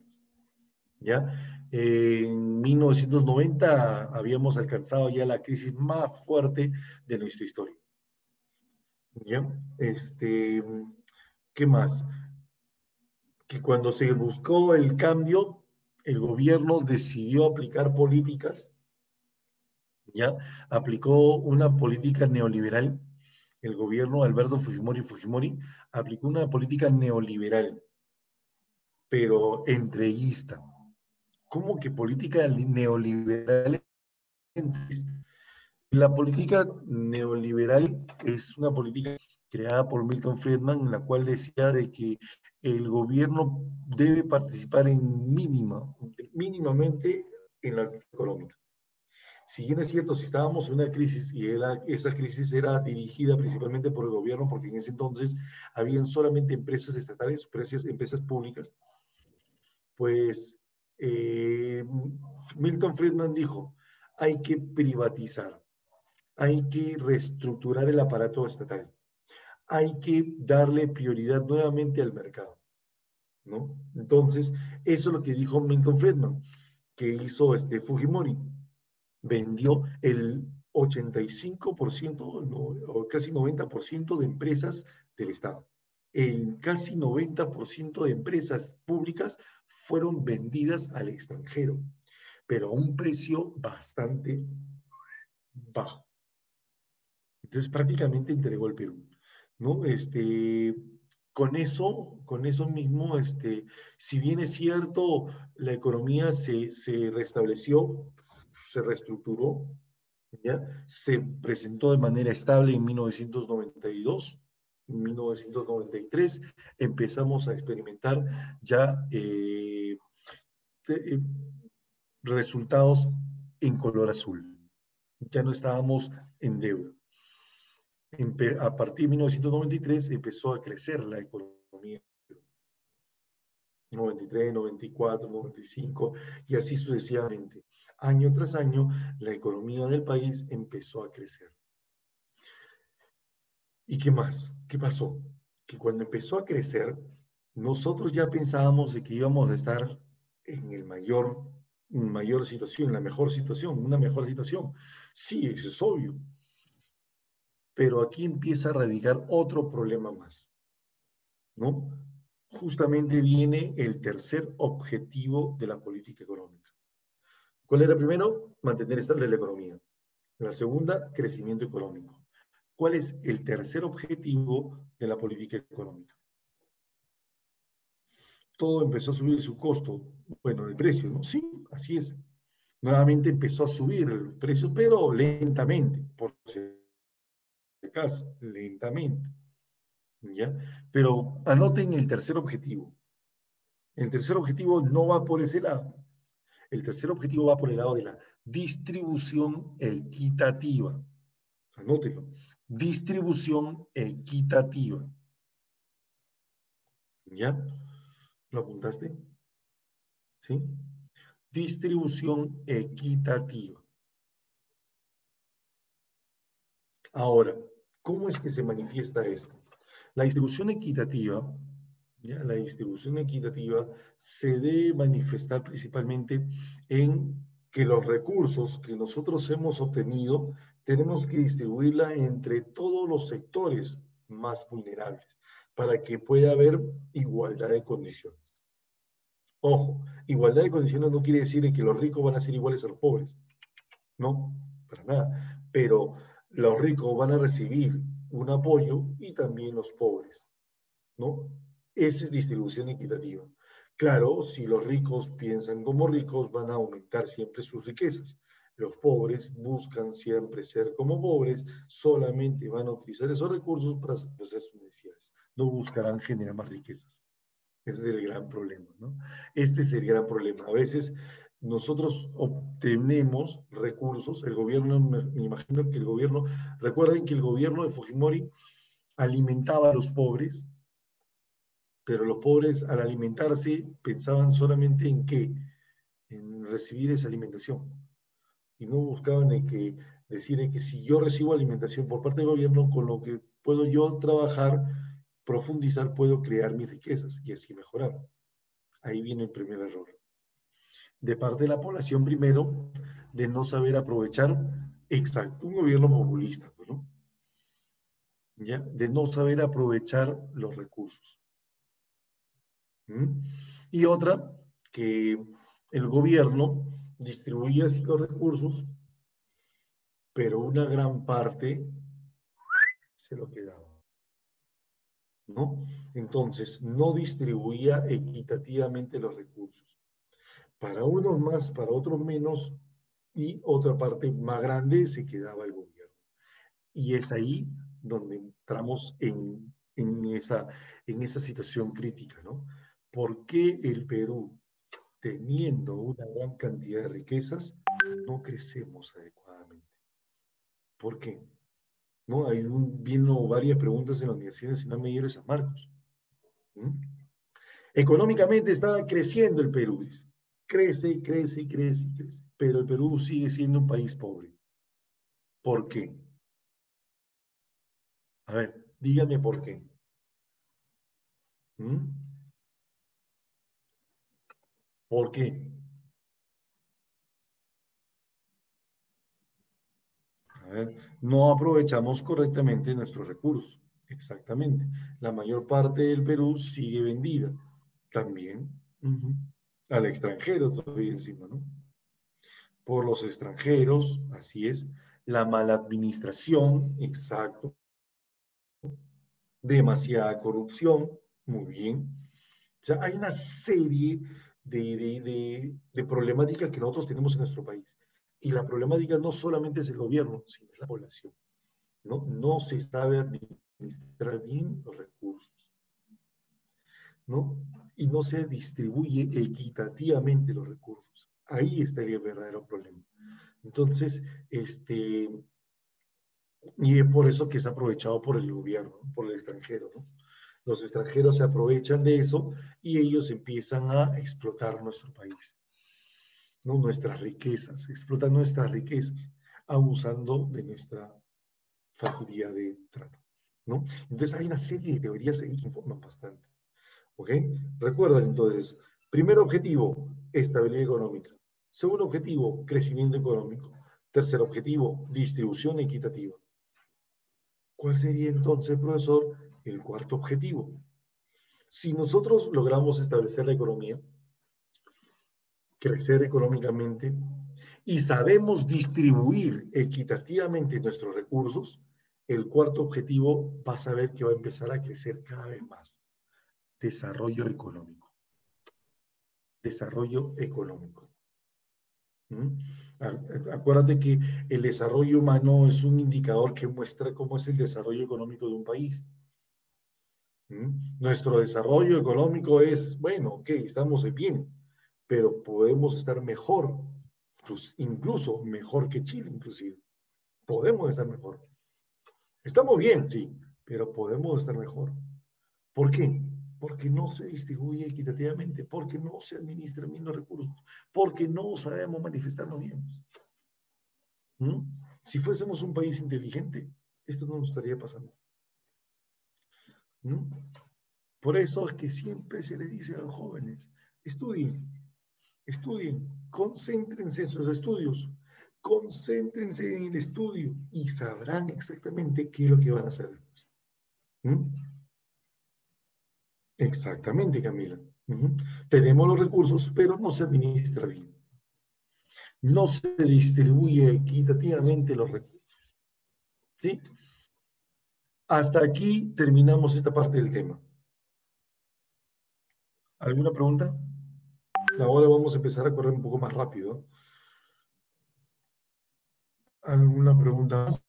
¿Ya? En 1990 habíamos alcanzado ya la crisis más fuerte de nuestra historia. ¿Ya? ¿Qué más? Que cuando se buscó el cambio, el gobierno decidió aplicar políticas, ¿ya? Aplicó una política neoliberal. El gobierno de Alberto Fujimori aplicó una política neoliberal, pero entreguista. ¿Cómo que política neoliberal entreguista? La política neoliberal es una política creada por Milton Friedman, en la cual decía de que el gobierno debe participar mínimamente en la actividad económica. Si bien es cierto, si estábamos en una crisis y esa crisis era dirigida principalmente por el gobierno, porque en ese entonces habían solamente empresas estatales, empresas públicas, pues Milton Friedman dijo, hay que privatizar, hay que reestructurar el aparato estatal, hay que darle prioridad nuevamente al mercado, ¿no? Entonces, eso es lo que dijo Milton Friedman, que hizo Fujimori. Vendió el 85%, no, o casi 90% de empresas del Estado. El casi 90% de empresas públicas fueron vendidas al extranjero, pero a un precio bastante bajo. Entonces prácticamente entregó el Perú, ¿no? Con eso mismo, si bien es cierto, la economía se restableció, se reestructuró, ¿ya? Se presentó de manera estable en 1992, en 1993 empezamos a experimentar ya resultados en color azul. Ya no estábamos en deuda. A partir de 1993 empezó a crecer la economía. 93, 94, 95 y así sucesivamente. Año tras año, la economía del país empezó a crecer. ¿Y qué más? ¿Qué pasó? Que cuando empezó a crecer, nosotros ya pensábamos de que íbamos a estar en mayor situación, en la mejor situación, una mejor situación. Sí, eso es obvio. Pero aquí empieza a radicar otro problema más, ¿no? Justamente viene el tercer objetivo de la política económica. ¿Cuál era el primero? Mantener estable la economía. La segunda, crecimiento económico. ¿Cuál es el tercer objetivo de la política económica? Todo empezó a subir su costo, bueno, el precio, ¿no? Sí, así es. Nuevamente empezó a subir el precio, pero lentamente, por si acaso, lentamente. ¿Ya? Pero anoten el tercer objetivo. El tercer objetivo no va por ese lado. El tercer objetivo va por el lado de la distribución equitativa. Anótenlo. Distribución equitativa. ¿Ya? ¿Lo apuntaste? ¿Sí? Distribución equitativa. Ahora, ¿cómo es que se manifiesta esto? La distribución equitativa, ¿ya? La distribución equitativa se debe manifestar principalmente en que los recursos que nosotros hemos obtenido tenemos que distribuirla entre todos los sectores más vulnerables para que pueda haber igualdad de condiciones. Ojo, igualdad de condiciones no quiere decir que los ricos van a ser iguales a los pobres. No, para nada. Pero los ricos van a recibir un apoyo y también los pobres, ¿no? Esa es distribución equitativa. Claro, si los ricos piensan como ricos, van a aumentar siempre sus riquezas. Los pobres buscan siempre ser como pobres, solamente van a utilizar esos recursos para satisfacer sus necesidades. No buscarán generar más riquezas. Ese es el gran problema, ¿no? Este es el gran problema. A veces nosotros obtenemos recursos, el gobierno, me imagino que el gobierno, recuerden que el gobierno de Fujimori alimentaba a los pobres, pero los pobres al alimentarse pensaban solamente en qué, en recibir esa alimentación, y no buscaban en que decir en que si yo recibo alimentación por parte del gobierno, con lo que puedo yo trabajar, profundizar, puedo crear mis riquezas y así mejorar. Ahí viene el primer error. De parte de la población primero, de no saber aprovechar, exacto, un gobierno populista, pues, ¿no? ¿Ya? De no saber aprovechar los recursos. ¿Mm? Y otra, que el gobierno distribuía así los recursos, pero una gran parte se lo quedaba, ¿no? Entonces, no distribuía equitativamente los recursos. Para unos más, para otros menos, y otra parte más grande se quedaba el gobierno. Y es ahí donde entramos en esa situación crítica, ¿no? ¿Por qué el Perú, teniendo una gran cantidad de riquezas, no crecemos adecuadamente? ¿Por qué? ¿No? Hay vino varias preguntas en la Universidad Nacional Mayor de San Marcos. ¿Mm? Económicamente está creciendo el Perú, dice. Crece, crece, crece, crece. Pero el Perú sigue siendo un país pobre. ¿Por qué? A ver, dígame por qué. ¿Mm? ¿Por qué? A ver, no aprovechamos correctamente nuestros recursos. Exactamente. La mayor parte del Perú sigue vendida. También al extranjero todavía encima, ¿no? Por los extranjeros, así es. La mala administración, exacto. Demasiada corrupción, muy bien. O sea, hay una serie de problemáticas que nosotros tenemos en nuestro país. Y la problemática no solamente es el gobierno, sino es la población. ¿No? No se sabe administrar bien los recursos, ¿no? Y no se distribuye equitativamente los recursos. Ahí está el verdadero problema. Entonces, y es por eso que es aprovechado por el gobierno, por el extranjero, ¿no? Los extranjeros se aprovechan de eso y ellos empiezan a explotar nuestro país, ¿no? Nuestras riquezas, explotan nuestras riquezas, abusando de nuestra facilidad de trato, ¿no? Entonces hay una serie de teorías ahí que informan bastante, ¿ok? Recuerden entonces, primer objetivo, estabilidad económica. Segundo objetivo, crecimiento económico. Tercer objetivo, distribución equitativa. ¿Cuál sería entonces, profesor, el cuarto objetivo? Si nosotros logramos establecer la economía, crecer económicamente y sabemos distribuir equitativamente nuestros recursos, el cuarto objetivo vas a ver que va a empezar a crecer cada vez más. Desarrollo económico. Desarrollo económico. ¿Mm? Acuérdate que el desarrollo humano es un indicador que muestra cómo es el desarrollo económico de un país. Nuestro desarrollo económico es, bueno, ok, estamos bien, pero podemos estar mejor, pues, incluso mejor que Chile, inclusive. Podemos estar mejor. Estamos bien, sí, pero podemos estar mejor. ¿Por qué? Porque no se distribuye equitativamente, porque no se administran bien los recursos, porque no sabemos manifestarnos bien. ¿Mm? Si fuésemos un país inteligente, esto no nos estaría pasando. ¿Mm? Por eso es que siempre se le dice a los jóvenes, estudien, estudien, concéntrense en sus estudios, concéntrense en el estudio y sabrán exactamente qué es lo que van a hacer. ¿Mm? Exactamente, Camila. Tenemos los recursos, pero no se administra bien. No se distribuye equitativamente los recursos. ¿Sí? Hasta aquí terminamos esta parte del tema. ¿Alguna pregunta? Ahora vamos a empezar a correr un poco más rápido. ¿Alguna pregunta más?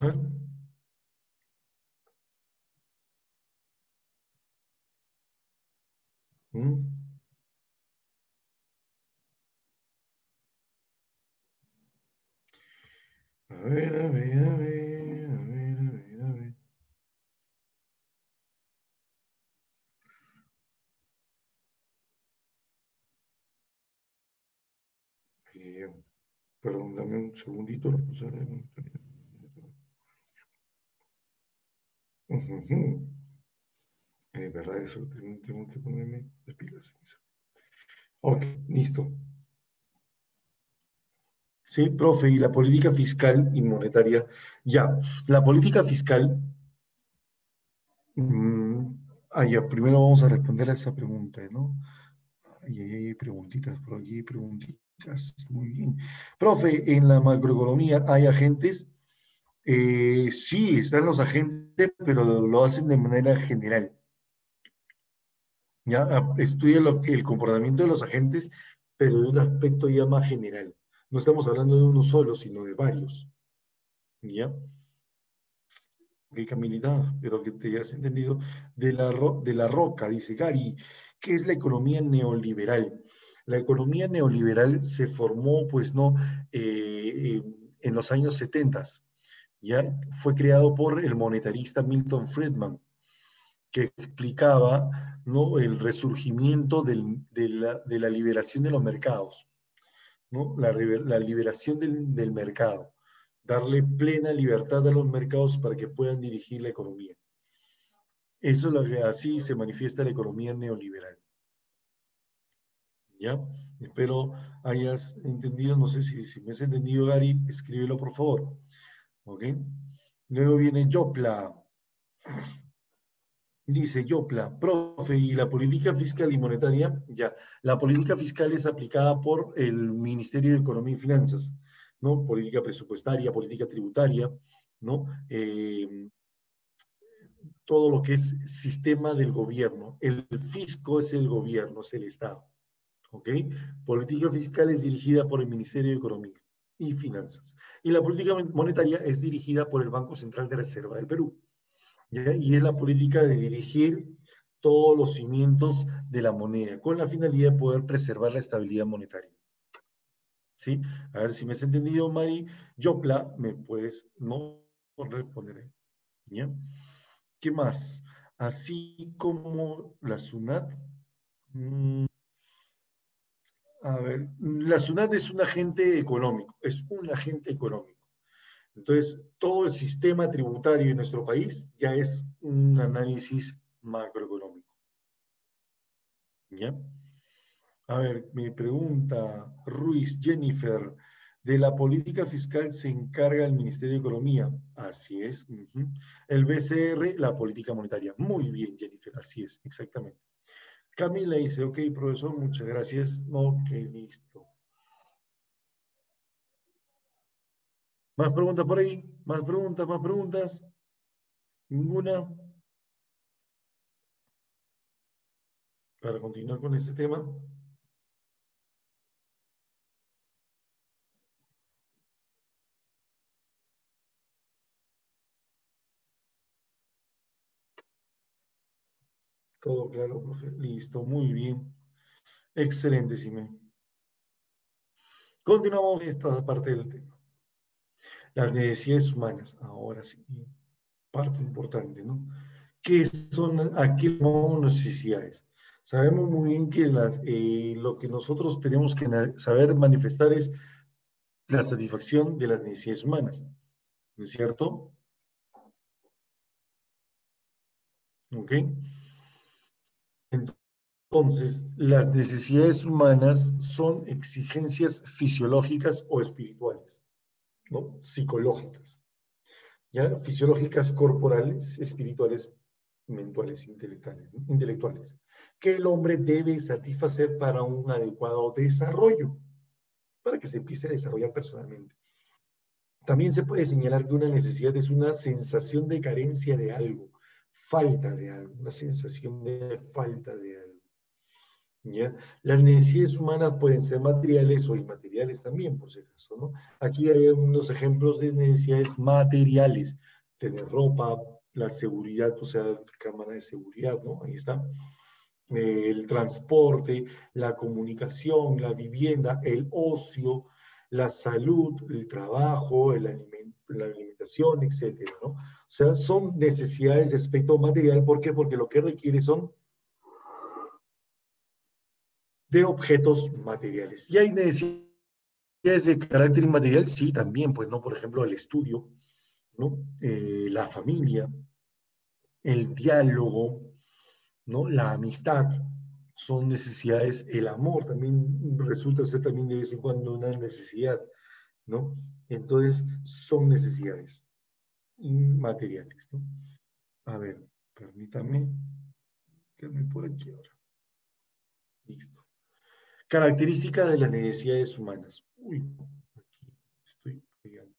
¿Mm? ver, a ver, a ver, a ver, a ver, a ver. Eh, Perdón, dame un segundito. Ujú. ¿Verdad? Eso tengo que ponerme las pilas. Ok, listo. Sí, profe, y la política fiscal y monetaria. Ya, la política fiscal. Ya, primero vamos a responder a esa pregunta, ¿no? Hay preguntitas por aquí, preguntitas. Muy bien. Profe, en la macroeconomía hay agentes. Sí, están los agentes, pero lo hacen de manera general. Ya estudia el comportamiento de los agentes, pero de un aspecto ya más general. No estamos hablando de uno solo, sino de varios. ¿Ya? Ok, Camilita, pero que te hayas entendido. De la Roca, dice Gary, ¿qué es la economía neoliberal? La economía neoliberal se formó, pues, ¿no? En los años 70, ¿ya? Fue creado por el monetarista Milton Friedman, que explicaba, ¿no? El resurgimiento de la liberación de los mercados, ¿no? La liberación del mercado, darle plena libertad a los mercados para que puedan dirigir la economía. Eso es lo que así se manifiesta la economía neoliberal. ¿Ya? Espero hayas entendido, no sé si me has entendido, Gary, escríbelo por favor. ¿Ok? Luego viene Yopla. Dice Yopla, profe, ¿y la política fiscal y monetaria? Ya, la política fiscal es aplicada por el Ministerio de Economía y Finanzas, ¿no? Política presupuestaria, política tributaria, ¿no? Todo lo que es sistema del gobierno. El fisco es el gobierno, es el Estado, ¿ok? Política fiscal es dirigida por el Ministerio de Economía y Finanzas. Y la política monetaria es dirigida por el Banco Central de Reserva del Perú. ¿Ya? Y es la política de dirigir todos los cimientos de la moneda, con la finalidad de poder preservar la estabilidad monetaria. ¿Sí? A ver si me has entendido, Mari. Yopla, me puedes no responder ahí. ¿Ya? ¿Qué más? Así como la SUNAT. A ver, la SUNAT es un agente económico, es un agente económico. Entonces, todo el sistema tributario en nuestro país ya es un análisis macroeconómico. ¿Ya? A ver, me pregunta Ruiz Jennifer, de la política fiscal se encarga el Ministerio de Economía. Así es. El BCR, la política monetaria. Muy bien, Jennifer, así es, exactamente. Camila dice, ok, profesor, muchas gracias. Ok, listo. ¿Más preguntas por ahí? ¿Más preguntas? ¿Más preguntas? ¿Ninguna? Para continuar con este tema. Todo claro, profe. Listo, muy bien. Excelente, Simé. Continuamos esta parte del tema. Las necesidades humanas. Ahora sí, parte importante, ¿no? ¿Qué son, a qué llamamos necesidades? Sabemos muy bien que lo que nosotros tenemos que saber manifestar es la satisfacción de las necesidades humanas, ¿no es cierto? ¿Ok? Entonces, las necesidades humanas son exigencias fisiológicas o espirituales, ¿no? Psicológicas, ¿ya? Fisiológicas corporales, espirituales, mentuales, intelectuales, que el hombre debe satisfacer para un adecuado desarrollo, para que se empiece a desarrollar personalmente. También se puede señalar que una necesidad es una sensación de carencia de algo, falta de algo, una sensación de falta de algo. ¿Ya? Las necesidades humanas pueden ser materiales o inmateriales también, por si acaso, ¿no? Aquí hay unos ejemplos de necesidades materiales, tener ropa, la seguridad, o sea, cámara de seguridad, ¿no? Ahí está. El transporte, la comunicación, la vivienda, el ocio, la salud, el trabajo, la alimentación, etcétera, ¿no? O sea, son necesidades de aspecto material. ¿Por qué? Porque lo que requiere son de objetos materiales. ¿Y hay necesidades de carácter inmaterial? Sí, también, pues, ¿no? Por ejemplo, el estudio, ¿no? La familia, el diálogo, ¿no? La amistad, son necesidades. El amor también resulta ser también de vez en cuando una necesidad, ¿no? Entonces, son necesidades inmateriales, ¿no? A ver, permítame, quédame por aquí ahora. Listo. Características de las necesidades humanas. Uy, aquí estoy pegando.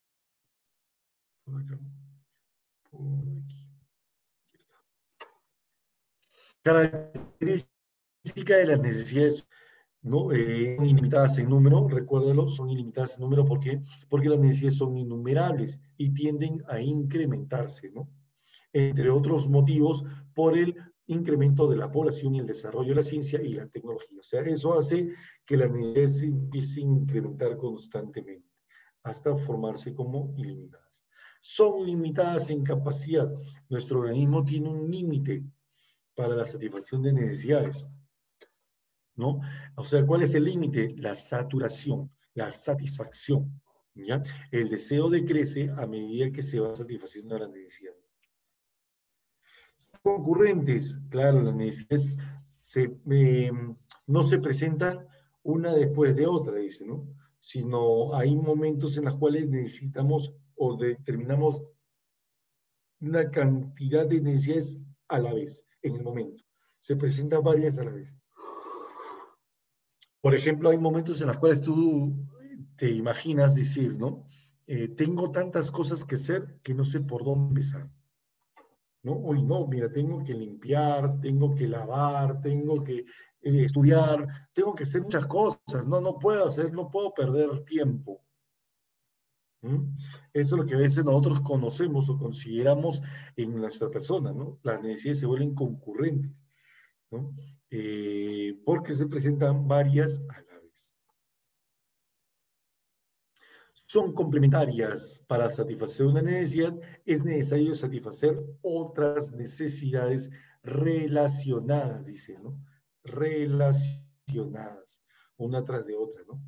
Por acá. Por aquí. Aquí está. Características de las necesidades, ¿no? Son ilimitadas en número, recuérdalo, son ilimitadas en número. ¿Por qué? Porque las necesidades son innumerables y tienden a incrementarse, ¿no? Entre otros motivos, por el incremento de la población y el desarrollo de la ciencia y la tecnología. O sea, eso hace que la necesidad se empiece a incrementar constantemente hasta formarse como ilimitadas. Son limitadas en capacidad. Nuestro organismo tiene un límite para la satisfacción de necesidades, ¿no? O sea, ¿cuál es el límite? La saturación, la satisfacción, ¿ya? El deseo decrece a medida que se va satisfaciendo la necesidad. Concurrentes, claro, las necesidades no se presentan una después de otra, dice, ¿no? Sino hay momentos en los cuales necesitamos o determinamos una cantidad de necesidades a la vez, en el momento. Se presentan varias a la vez. Por ejemplo, hay momentos en los cuales tú te imaginas decir, ¿no? Tengo tantas cosas que hacer que no sé por dónde empezar, ¿no? Hoy no, mira, tengo que limpiar, tengo que lavar, tengo que estudiar, tengo que hacer muchas cosas, no, no puedo hacer, no puedo perder tiempo. ¿Mm? Eso es lo que a veces nosotros conocemos o consideramos en nuestra persona, ¿no? Las necesidades se vuelven concurrentes, ¿no? Porque se presentan varias a la vez. Son complementarias. Para satisfacer una necesidad es necesario satisfacer otras necesidades relacionadas, dice, ¿no? Relacionadas, una tras de otra, ¿no?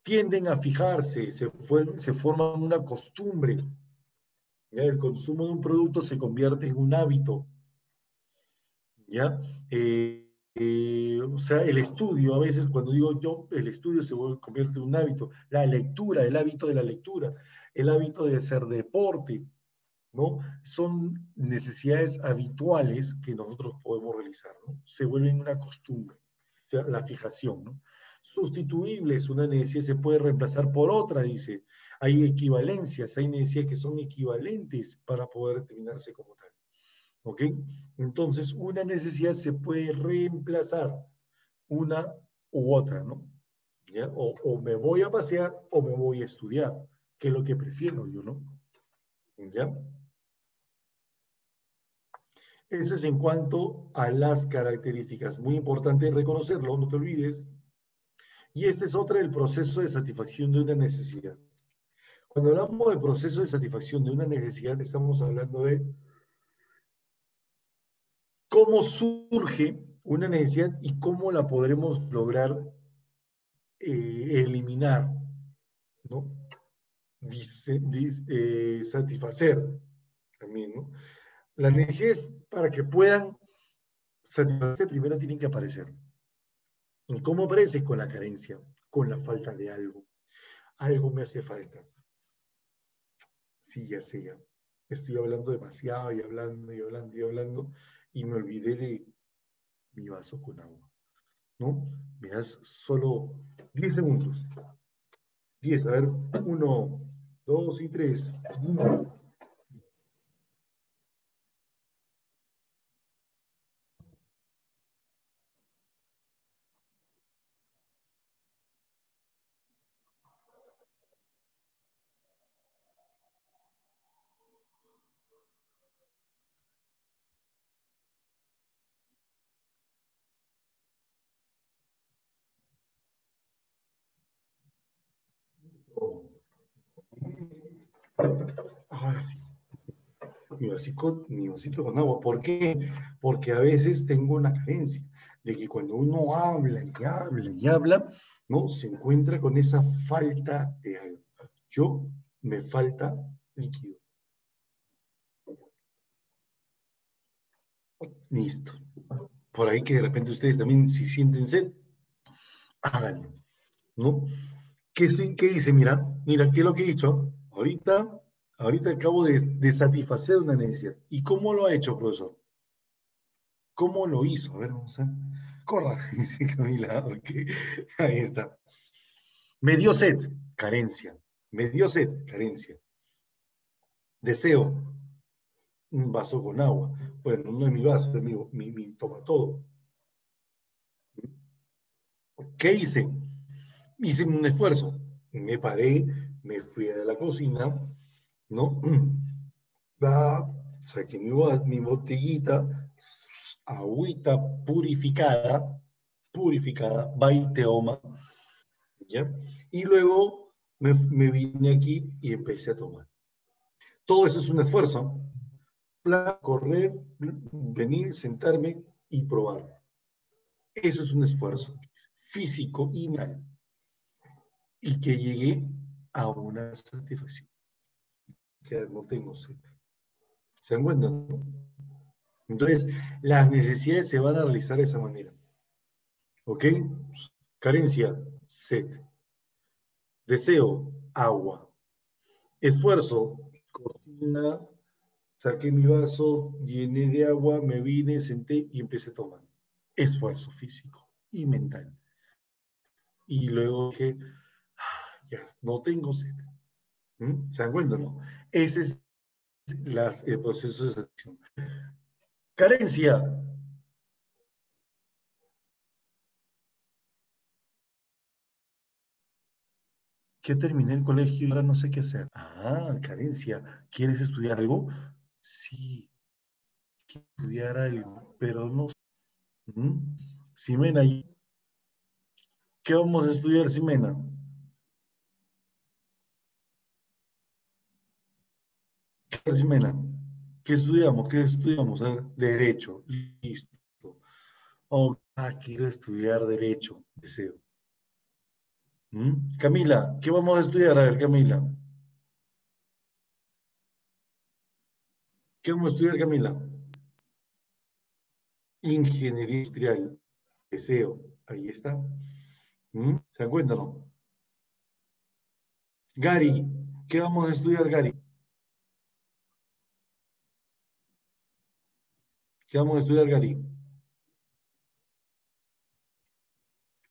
Tienden a fijarse, se forman una costumbre. ¿Ya? El consumo de un producto se convierte en un hábito, ¿ya? O sea, el estudio, a veces cuando digo yo, el estudio convierte en un hábito. La lectura, el hábito de la lectura, el hábito de hacer deporte, ¿no? Son necesidades habituales que nosotros podemos realizar, ¿no? Se vuelven una costumbre, la fijación, ¿no? Sustituibles, una necesidad se puede reemplazar por otra, dice. Hay equivalencias, hay necesidades que son equivalentes para poder determinarse como tal. ¿Ok? Entonces, una necesidad se puede reemplazar una u otra, ¿no? ¿Ya? O me voy a pasear o me voy a estudiar, que es lo que prefiero yo, ¿no? ¿Ya? Eso es en cuanto a las características. Muy importante reconocerlo, no te olvides. Y este es otra del proceso de satisfacción de una necesidad. Cuando hablamos del proceso de satisfacción de una necesidad, estamos hablando de cómo surge una necesidad y cómo la podremos lograr eliminar, ¿no? Satisfacer también, ¿no? Las necesidades, para que puedan satisfacerse, primero tienen que aparecer. ¿Y cómo aparece? Con la carencia, con la falta de algo. Algo me hace falta. Sí, ya sé, ya. Estoy hablando demasiado y hablando y hablando y hablando y me olvidé de mi vaso con agua, ¿no? Me das solo 10 segundos. 10, a ver, 1, 2 y 3. Ahora sí. Mi vasito con agua. ¿Por qué? Porque a veces tengo una carencia de que cuando uno habla y habla y habla, ¿no? Se encuentra con esa falta de algo. Yo me falta líquido. Listo. Por ahí que de repente ustedes también, si sienten sed, háganlo, ¿no? ¿Qué dice? Mira, ¿qué es lo que he dicho? Ahorita acabo de satisfacer una necesidad. ¿Y cómo lo ha hecho, profesor? ¿Cómo lo hizo? A ver, vamos a ver. Corra, dice Camila. Ok, ahí está. Me dio sed, carencia. Me dio sed, carencia. Deseo, un vaso con agua. Bueno, no es mi vaso, es mi toma todo. ¿Qué hice? Hice un esfuerzo. Me paré, me fui a la cocina, ¿no? Saqué mi botellita, agüita purificada, Baiteoma, ¿ya? Y luego me vine aquí y empecé a tomar. Todo eso es un esfuerzo. Correr, venir, sentarme y probar. Eso es un esfuerzo físico y mental. Y que llegué a una satisfacción. Que no tengo sed. ¿Se dan cuenta? Entonces, las necesidades se van a realizar de esa manera. ¿Ok? Carencia, sed. Deseo, agua. Esfuerzo, cocina, saqué mi vaso, llené de agua, me vine, senté y empecé a tomar. Esfuerzo físico y mental. Y luego dije, ya, no tengo sed. ¿Se dan cuenta, no? Ese es el proceso de selección. Carencia. Que terminé el colegio y ahora no sé qué hacer. Ah, carencia. ¿Quieres estudiar algo? Sí, quiero estudiar algo, pero no sé. Ximena, ¿qué vamos a estudiar, Ximena? Ximena, ¿qué estudiamos? ¿Qué estudiamos? A ver, derecho. Listo. Oh, quiero estudiar derecho. Deseo. Camila, ¿qué vamos a estudiar? A ver, Camila. ¿Qué vamos a estudiar, Camila? Ingeniería industrial. Deseo. Ahí está. ¿Se dan cuenta, no? Gary, ¿qué vamos a estudiar, Gary? ¿Qué vamos a estudiar, Gary?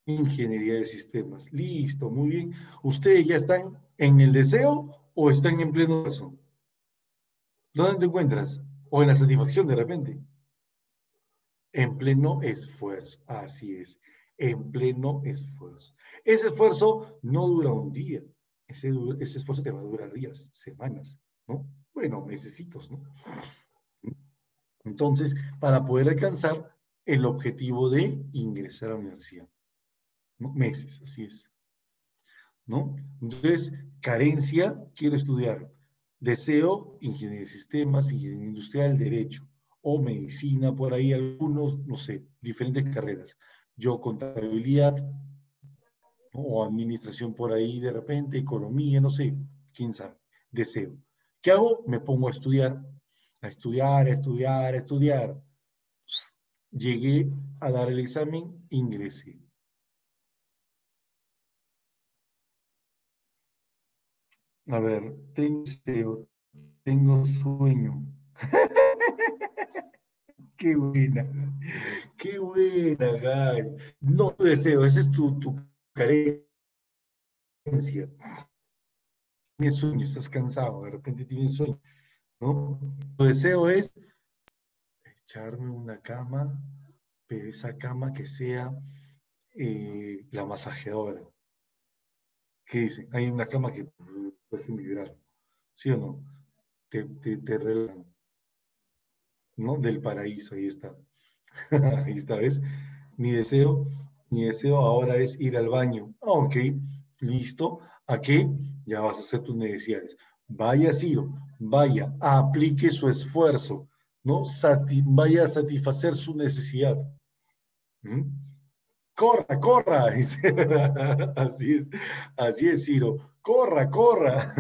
Ingeniería de sistemas. Listo, muy bien. ¿Ustedes ya están en el deseo o están en pleno esfuerzo? ¿Dónde te encuentras? O en la satisfacción de repente. En pleno esfuerzo. Así es. En pleno esfuerzo. Ese esfuerzo no dura un día. Ese esfuerzo te va a durar días, semanas, ¿no? Bueno, mesecitos, ¿no? Entonces, para poder alcanzar el objetivo de ingresar a la universidad. ¿No? Meses, así es. ¿No? Entonces, carencia, quiero estudiar. Deseo, ingeniería de sistemas, ingeniería industrial, derecho, o medicina, por ahí algunos, no sé, diferentes carreras. Yo contabilidad, ¿no? O administración por ahí de repente, economía, no sé, quién sabe. Deseo. ¿Qué hago? Me pongo a estudiar, a estudiar, a estudiar, a estudiar. Llegué a dar el examen, ingresé. A ver, tengo sueño. Qué buena, Gary. No tu deseo, esa es tu carencia. Tienes sueño, estás cansado, de repente tienes sueño, ¿no? Tu deseo es echarme una cama, pero esa cama que sea la masajeadora. ¿Qué dicen? Hay una cama que puede vibrar, ¿sí o no? Te relajan, ¿no? Del paraíso, ahí está. Ahí está, ¿ves? Mi deseo, mi deseo ahora es ir al baño. Ok, listo. ¿A qué? ya vas a hacer tus necesidades. Vaya, Ciro, vaya, aplique su esfuerzo, ¿no? Vaya a satisfacer su necesidad. ¿Mm? Corra, corra, dice. Así es, Ciro. Corra, corra.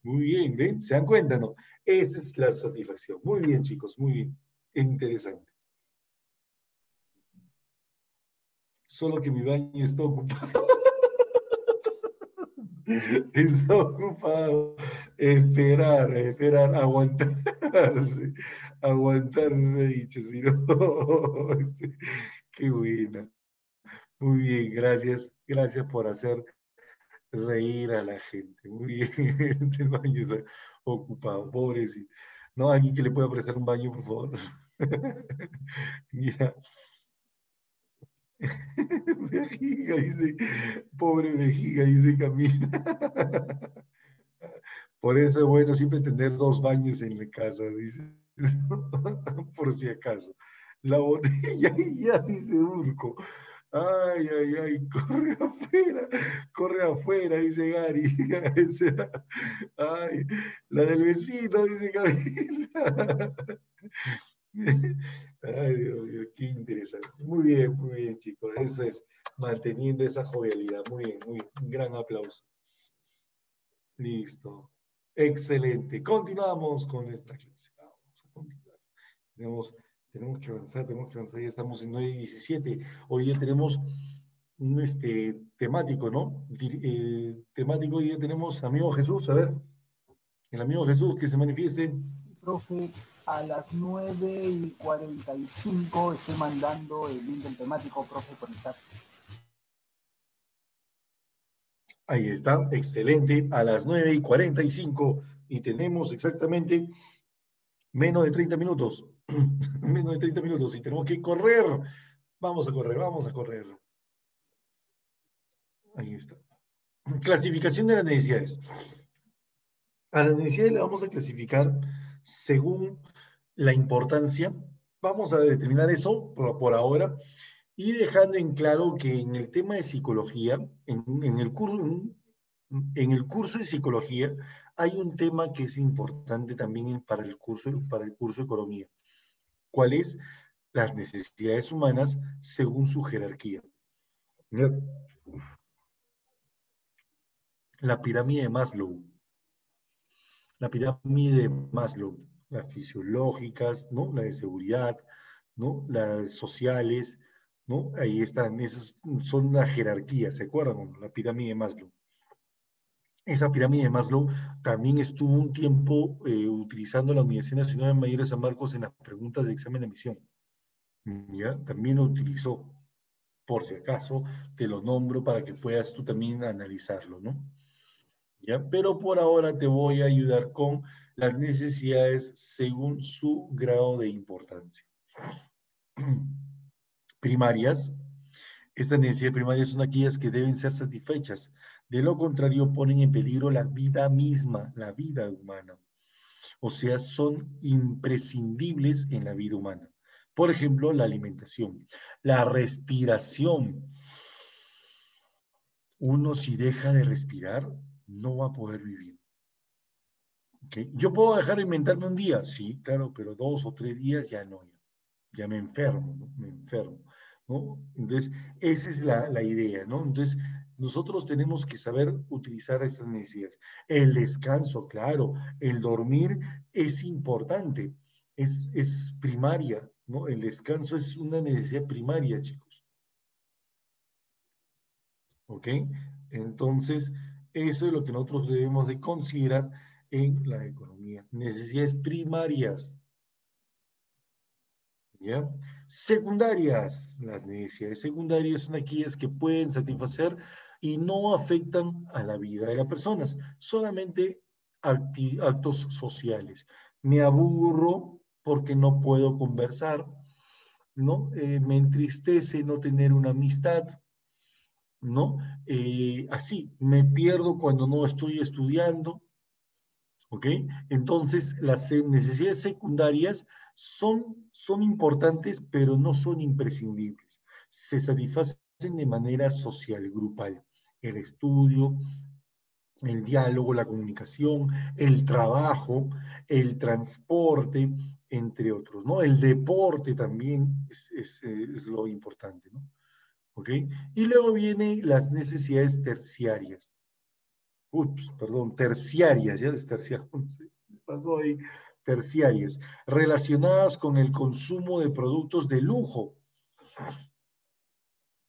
Muy bien, ¿ven? ¿Se dan cuenta, no? Esa es la satisfacción. Muy bien, chicos, muy bien. Interesante. Solo que mi baño está ocupado. Está ocupado. Esperar, aguantarse. Aguantarse, se ha dicho, Ciro. Qué buena. Muy bien, gracias. Gracias por hacer reír a la gente. Muy bien. El baño está ocupado, pobrecito. ¿No? ¿Alguien que le pueda prestar un baño, por favor? Ya. Vejiga, dice. Pobre vejiga, dice Camila. Por eso es bueno siempre tener 2 baños en la casa, dice. Por si acaso. La botella ya, dice Urco. Ay, ay, ay, corre afuera, dice Gary. Ay, la del vecino, dice Camila. Ay, Dios mío, qué interesante. Muy bien, chicos. Eso es, manteniendo esa jovialidad. Muy bien, muy bien. Un gran aplauso. Listo. Excelente. Continuamos con nuestra clase. Vamos a continuar. Tenemos que avanzar, ya estamos en 9:17. Hoy ya tenemos un temático, ¿no? Temático, hoy ya tenemos amigo Jesús, a ver, el amigo Jesús que se manifieste. Profe, a las 9:45 estoy mandando el link del temático, profe, por el chat. Ahí está, excelente, a las 9:45 y tenemos exactamente menos de 30 minutos. Menos de 30 minutos y tenemos que correr. Vamos a correr, vamos a correr. Ahí está. Clasificación de las necesidades. A las necesidades le vamos a clasificar según la importancia. Vamos a determinar eso por ahora y dejando en claro que en el tema de psicología, en el curso de psicología, hay un tema que es importante también para el curso de economía. ¿Cuál es? Las necesidades humanas según su jerarquía. La pirámide de Maslow. La pirámide de Maslow. Las fisiológicas, ¿no? La de seguridad, ¿no? Las sociales, ¿no? Ahí están, esas son las jerarquías, ¿se acuerdan? La pirámide de Maslow. Esa pirámide de Maslow también estuvo un tiempo utilizando la Universidad Nacional de Mayor de San Marcos en las preguntas de examen de admisión. ¿Ya? También lo utilizó. Por si acaso, te lo nombro para que puedas tú también analizarlo, ¿no? ¿Ya? Pero por ahora te voy a ayudar con las necesidades según su grado de importancia. Primarias. Estas necesidades primarias son aquellas que deben ser satisfechas. De lo contrario, ponen en peligro la vida misma, la vida humana. O sea, son imprescindibles en la vida humana. Por ejemplo, la alimentación, la respiración. Uno si deja de respirar, no va a poder vivir. ¿Okay? Yo puedo dejar de alimentarme un día, sí, claro, pero 2 o 3 días ya no, ya me enfermo, ¿no? Me enfermo, ¿no? Entonces, esa es la idea, ¿no? Entonces, nosotros tenemos que saber utilizar estas necesidades. El descanso, claro, el dormir es importante, es primaria, ¿no? El descanso es una necesidad primaria, chicos. ¿Ok? Entonces, eso es lo que nosotros debemos de considerar en la economía. Necesidades primarias. ¿Ya? Secundarias. Las necesidades secundarias son aquellas que pueden satisfacer y no afectan a la vida de las personas. Solamente actos sociales. Me aburro porque no puedo conversar, ¿no? Me entristece no tener una amistad, ¿no? Así, me pierdo cuando no estoy estudiando, ¿ok? Entonces, las necesidades secundarias son importantes, pero no son imprescindibles. Se satisfacen de manera social, grupal. El estudio, el diálogo, la comunicación, el trabajo, el transporte, entre otros, ¿no? El deporte también es lo importante, ¿no? ¿Ok? Y luego vienen las necesidades terciarias. Ups, perdón, terciarias, ya es terciario, ¿qué pasó ahí? Terciarias, relacionadas con el consumo de productos de lujo,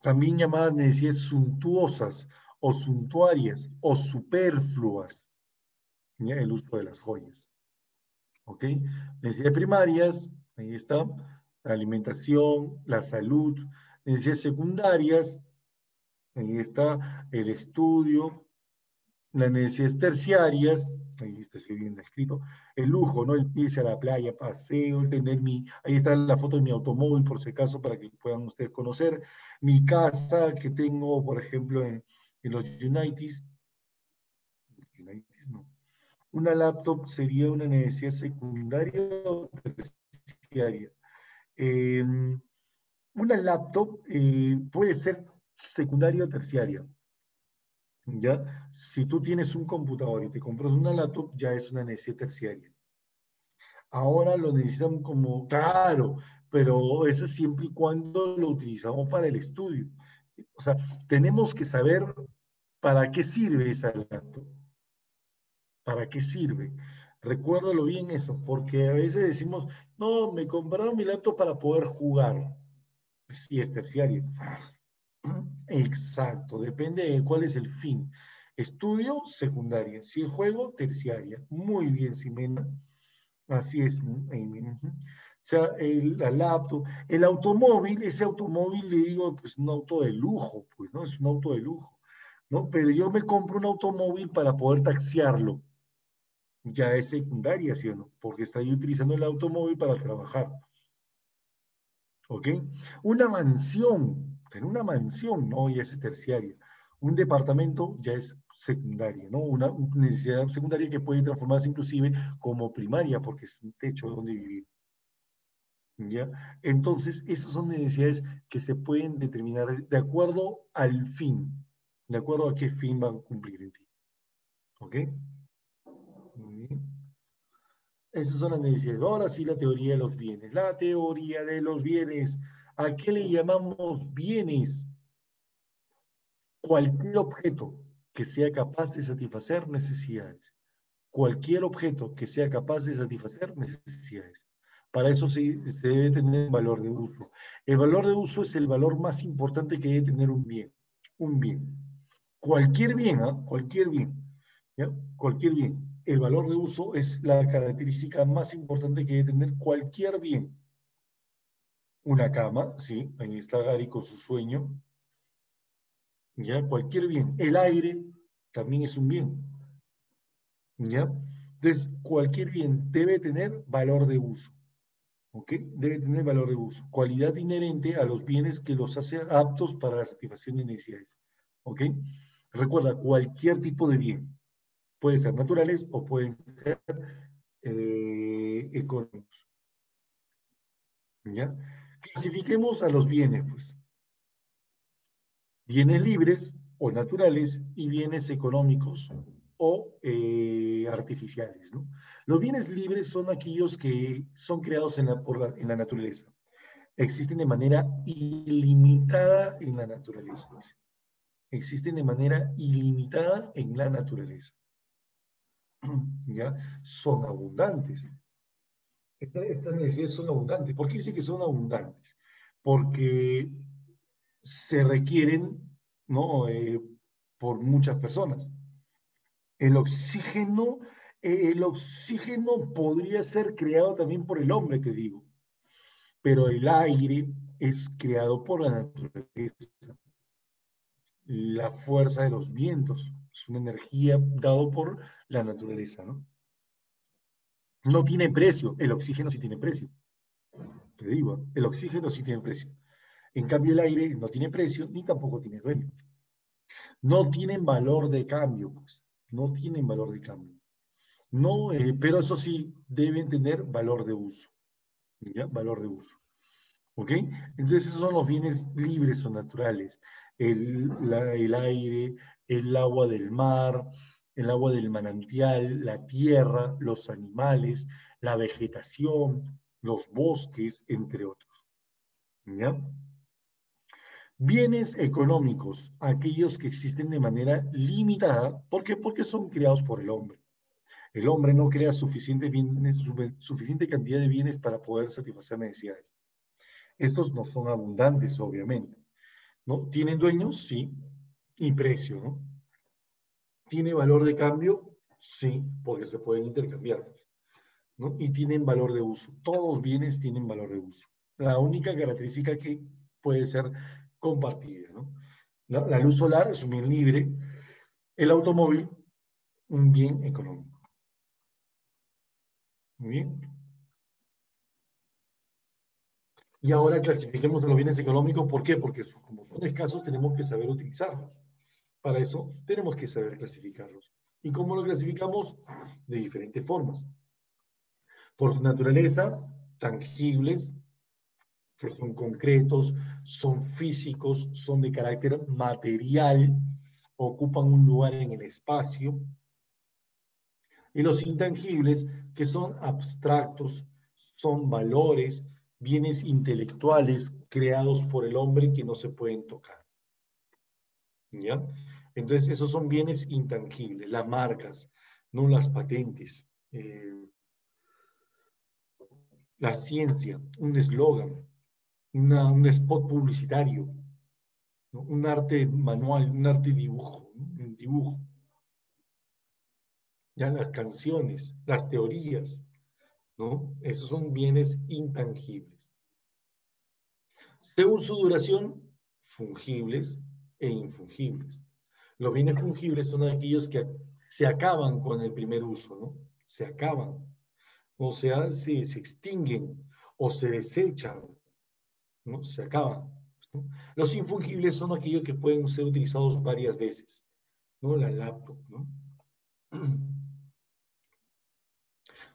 también llamadas necesidades suntuosas o suntuarias o superfluas, ¿ya? El uso de las joyas. ¿Ok? Necesidades primarias, ahí está, la alimentación, la salud. Necesidades secundarias, ahí está, el estudio. Las necesidades terciarias, ahí está bien escrito, el lujo, ¿no? El irse a la playa, paseo, el tener ahí está la foto de mi automóvil, por si acaso, para que puedan ustedes conocer, mi casa que tengo, por ejemplo, en los United, no. Una laptop sería una necesidad secundaria o terciaria. Una laptop puede ser secundaria o terciaria. ¿Ya? Si tú tienes un computador y te compras una laptop, ya es una necesidad terciaria. Ahora lo necesitan como, claro, pero eso siempre y cuando lo utilizamos para el estudio. O sea, tenemos que saber para qué sirve esa laptop. ¿Para qué sirve? Recuérdalo bien eso, porque a veces decimos, no, me compraron mi laptop para poder jugar. Sí, es terciario. Exacto, depende de cuál es el fin. Estudio, secundaria. Si es juego, terciaria. Muy bien, Ximena. Así es, Amy. O sea, la laptop, el automóvil, ese automóvil le digo, pues un auto de lujo, pues, ¿no? Es un auto de lujo, ¿no? Pero yo me compro un automóvil para poder taxiarlo. Ya es secundaria, ¿sí o no? Porque estoy utilizando el automóvil para trabajar. ¿Ok? Una mansión, pero una mansión, no, ya es terciaria. Un departamento ya es secundaria, ¿no? Una necesidad secundaria que puede transformarse inclusive como primaria, porque es un techo donde vivir. ¿Ya? Entonces, esas son necesidades que se pueden determinar de acuerdo al fin, de acuerdo a qué fin van a cumplir en ti. ¿Ok? Muy bien. Esas son las necesidades. Ahora sí, la teoría de los bienes. La teoría de los bienes. ¿A qué le llamamos bienes? Cualquier objeto que sea capaz de satisfacer necesidades. Cualquier objeto que sea capaz de satisfacer necesidades. Para eso se debe tener valor de uso. El valor de uso es el valor más importante que debe tener un bien. Un bien. Cualquier bien, ¿ah? Cualquier bien. ¿Ya? Cualquier bien. El valor de uso es la característica más importante que debe tener cualquier bien. Una cama, sí, ahí está Gary con su sueño. ¿Ya? Cualquier bien. El aire también es un bien. ¿Ya? Entonces, cualquier bien debe tener valor de uso. ¿Ok? Debe tener valor de uso. Cualidad inherente a los bienes que los hace aptos para la satisfacción de necesidades. ¿Ok? Recuerda, cualquier tipo de bien. Pueden ser naturales o pueden ser económicos. ¿Ya? Clasifiquemos a los bienes, pues. Bienes libres o naturales y bienes económicos o artificiales, ¿no? Los bienes libres son aquellos que son creados en la naturaleza. Existen de manera ilimitada en la naturaleza. Existen de manera ilimitada en la naturaleza. ¿Ya? Son abundantes. Estas necesidades son abundantes. ¿Por qué dice que son abundantes? Porque se requieren, ¿no? Por muchas personas. El oxígeno, el oxígeno podría ser creado también por el hombre, te digo, pero el aire es creado por la naturaleza. La fuerza de los vientos es una energía dada por la naturaleza, ¿no? No tiene precio, el oxígeno sí tiene precio. Te digo, el oxígeno sí tiene precio. En cambio, el aire no tiene precio ni tampoco tiene dueño. No tienen valor de cambio, pues. No tienen valor de cambio. No, pero eso sí, deben tener valor de uso. ¿Ya? Valor de uso. ¿Ok? Entonces, esos son los bienes libres o naturales. El aire, el agua del mar, el agua del manantial, la tierra, los animales, la vegetación, los bosques, entre otros. ¿Ya? Bienes económicos, aquellos que existen de manera limitada. ¿Por qué? Porque son creados por el hombre. El hombre no crea suficiente cantidad de bienes para poder satisfacer necesidades. Estos no son abundantes, obviamente, ¿no? ¿Tienen dueños? Sí. Y precio, ¿no? ¿Tiene valor de cambio? Sí, porque se pueden intercambiar, ¿no? Y tienen valor de uso. Todos bienes tienen valor de uso. La única característica que puede ser compartida, ¿no? La luz solar es un bien libre, el automóvil, un bien económico. Muy bien. Y ahora clasifiquemos los bienes económicos. ¿Por qué? Porque como son escasos, tenemos que saber utilizarlos. Para eso tenemos que saber clasificarlos. ¿Y cómo lo clasificamos? De diferentes formas. Por su naturaleza, tangibles, que son concretos, son físicos, son de carácter material, ocupan un lugar en el espacio. Y los intangibles, que son abstractos, son valores, bienes intelectuales creados por el hombre que no se pueden tocar. ¿Ya? Entonces, esos son bienes intangibles, las marcas, no las patentes, la ciencia, un eslogan, un spot publicitario, ¿no? Un arte manual, un arte dibujo, ¿no? Un dibujo. Ya las canciones, las teorías, ¿no? Esos son bienes intangibles. Según su duración, fungibles e infungibles. Los bienes fungibles son aquellos que se acaban con el primer uso, ¿no? Se acaban. O sea, se extinguen o se desechan, ¿no? Se acaban, ¿no? Los infungibles son aquellos que pueden ser utilizados varias veces, ¿no? La laptop, ¿no?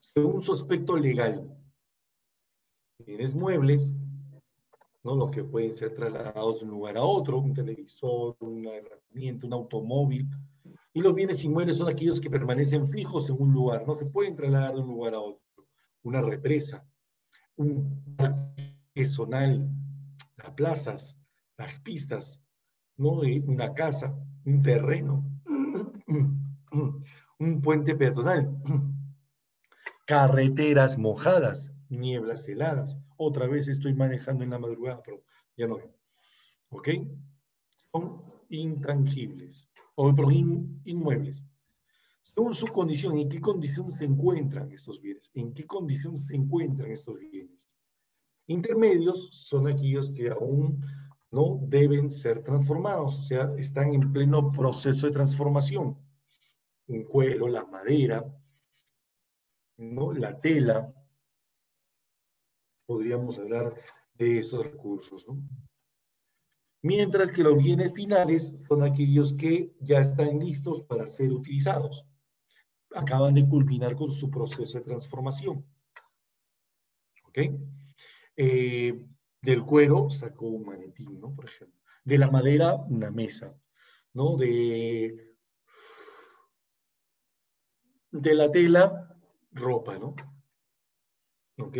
Según su aspecto legal, bienes muebles, ¿no? Los que pueden ser trasladados de un lugar a otro, un televisor, una herramienta, un automóvil. Y los bienes inmuebles son aquellos que permanecen fijos en un lugar, no se pueden trasladar de un lugar a otro. Una represa, un parque zonal, las plazas, las pistas, ¿no? Una casa, un terreno, un puente peatonal, carreteras mojadas, nieblas heladas. Otra vez estoy manejando en la madrugada, pero ya no veo. ¿Ok? Son intangibles, o inmuebles. Según su condición, ¿en qué condición se encuentran estos bienes? ¿En qué condición se encuentran estos bienes? Intermedios son aquellos que aún no deben ser transformados, o sea, están en pleno proceso de transformación. Un cuero, la madera, ¿no? La tela, podríamos hablar de esos recursos, ¿no? Mientras que los bienes finales son aquellos que ya están listos para ser utilizados. Acaban de culminar con su proceso de transformación. ¿Ok? Del cuero sacó un maletín, ¿no? Por ejemplo. De la madera, una mesa, ¿no? De la tela, ropa, ¿no? ¿Ok?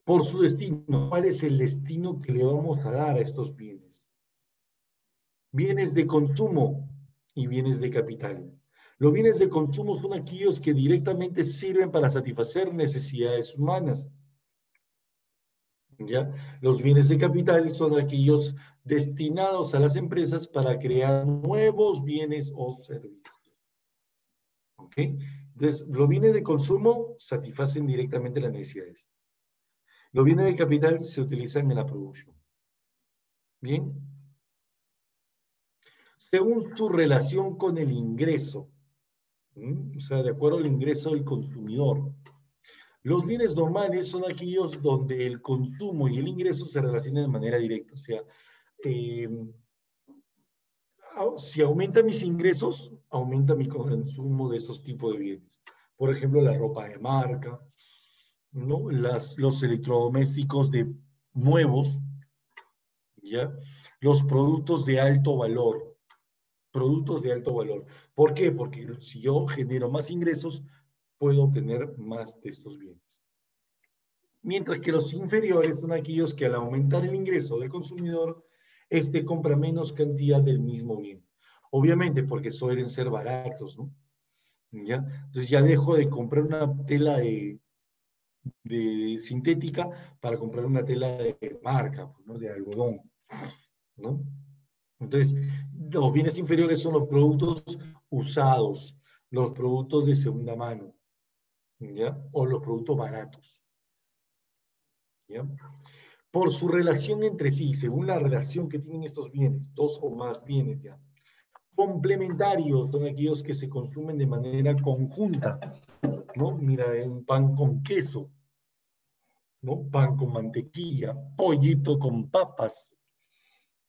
Por su destino, ¿cuál es el destino que le vamos a dar a estos bienes? Bienes de consumo y bienes de capital. Los bienes de consumo son aquellos que directamente sirven para satisfacer necesidades humanas. ¿Ya? Los bienes de capital son aquellos destinados a las empresas para crear nuevos bienes o servicios. ¿Ok? Entonces, los bienes de consumo satisfacen directamente las necesidades. Los bienes de capital se utilizan en la producción. ¿Bien? Según su relación con el ingreso, o sea, de acuerdo al ingreso del consumidor. Los bienes normales son aquellos donde el consumo y el ingreso se relacionan de manera directa. O sea, si aumentan mis ingresos, aumenta mi consumo de estos tipos de bienes. Por ejemplo, la ropa de marca, ¿no? Los electrodomésticos nuevos, ¿ya? Los productos de alto valor, productos de alto valor. ¿Por qué? Porque si yo genero más ingresos, puedo obtener más de estos bienes. Mientras que los inferiores son aquellos que al aumentar el ingreso del consumidor, este compra menos cantidad del mismo bien. Obviamente porque suelen ser baratos, ¿no? ¿Ya? Entonces ya dejo de comprar una tela de sintética para comprar una tela de marca, ¿no? De algodón, ¿no? Entonces, los bienes inferiores son los productos usados, los productos de segunda mano, ¿ya? O los productos baratos, ¿ya? Por su relación entre sí, según la relación que tienen estos bienes, dos o más bienes, ¿ya? Complementarios son aquellos que se consumen de manera conjunta, ¿no? Mira, un pan con queso, ¿no? Pan con mantequilla, pollito con papas,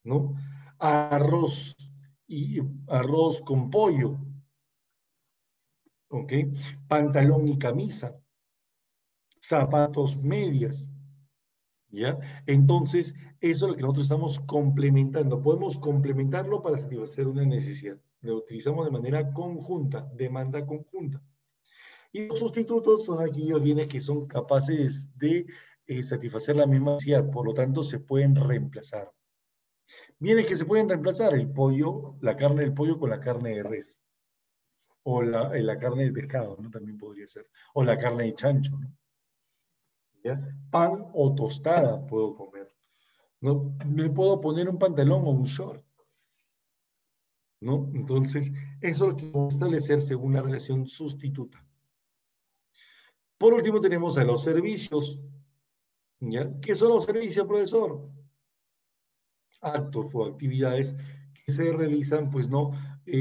¿no? Arroz y arroz con pollo, ¿ok? Pantalón y camisa, zapatos, medias, ¿ya? Entonces, eso es lo que nosotros estamos complementando. Podemos complementarlo para satisfacer una necesidad. Lo utilizamos de manera conjunta, demanda conjunta. Y los sustitutos son aquellos bienes que son capaces de satisfacer la misma necesidad, por lo tanto se pueden reemplazar. Bienes que se pueden reemplazar, el pollo, la carne del pollo con la carne de res, o la carne del pescado, ¿no? También podría ser, o la carne de chancho, ¿no? ¿Ya? Pan o tostada puedo comer, ¿no? Me puedo poner un pantalón o un short, ¿no? Entonces, eso es lo que vamos a establecer según la relación sustituta. Por último tenemos a los servicios, ¿ya? ¿Qué son los servicios, profesor? Actos o actividades que se realizan, pues no,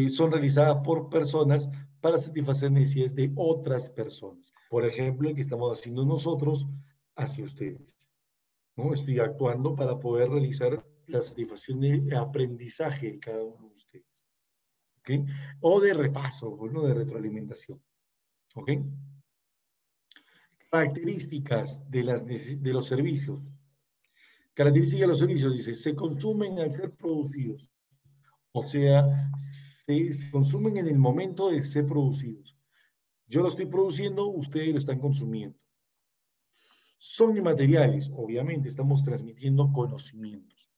son realizadas por personas para satisfacer necesidades de otras personas. Por ejemplo, el que estamos haciendo nosotros hacia ustedes, ¿no? Estoy actuando para poder realizar la satisfacción de aprendizaje de cada uno de ustedes, ¿ok? O de repaso, ¿no? De retroalimentación, ¿ok? Características de los servicios. Características de los servicios, dice, se consumen al ser producidos. O sea, se consumen en el momento de ser producidos. Yo lo estoy produciendo, ustedes lo están consumiendo. Son inmateriales, obviamente, estamos transmitiendo conocimientos.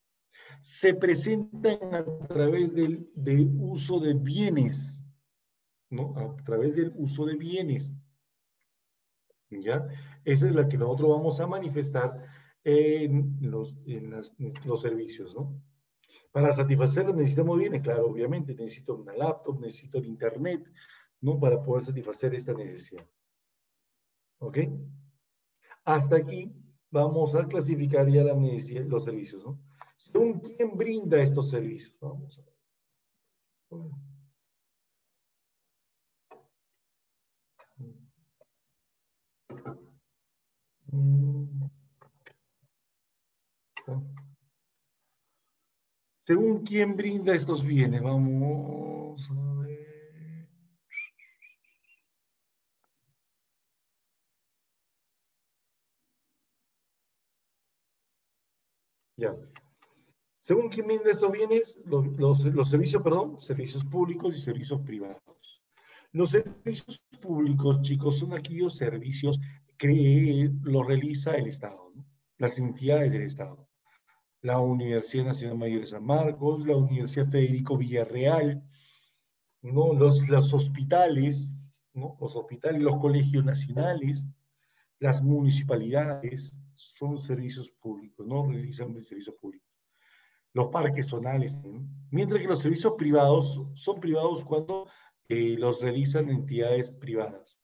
Se presentan a través del uso de bienes, ¿no? A través del uso de bienes, ¿ya? Esa es la que nosotros vamos a manifestar en los servicios, ¿no? Para satisfacerlo necesitamos bienes, claro, obviamente. Necesito una laptop, necesito el internet, ¿no? Para poder satisfacer esta necesidad. ¿Ok? Hasta aquí vamos a clasificar ya los servicios, ¿no? Según quién brinda estos servicios. Vamos a ver. Según quién brinda estos bienes, vamos a ver. Ya. Según quién brinda estos bienes, los servicios, perdón, servicios públicos y servicios privados. Los servicios públicos, chicos, son aquellos servicios que los realiza el Estado, ¿no? Las entidades del Estado. La Universidad Nacional Mayor de San Marcos, la Universidad Federico Villarreal, ¿no? Los hospitales, ¿no? Los hospitales, los colegios nacionales, las municipalidades son servicios públicos, ¿no? Realizan servicios públicos. Los parques zonales, ¿no? Mientras que los servicios privados son privados cuando los realizan entidades privadas,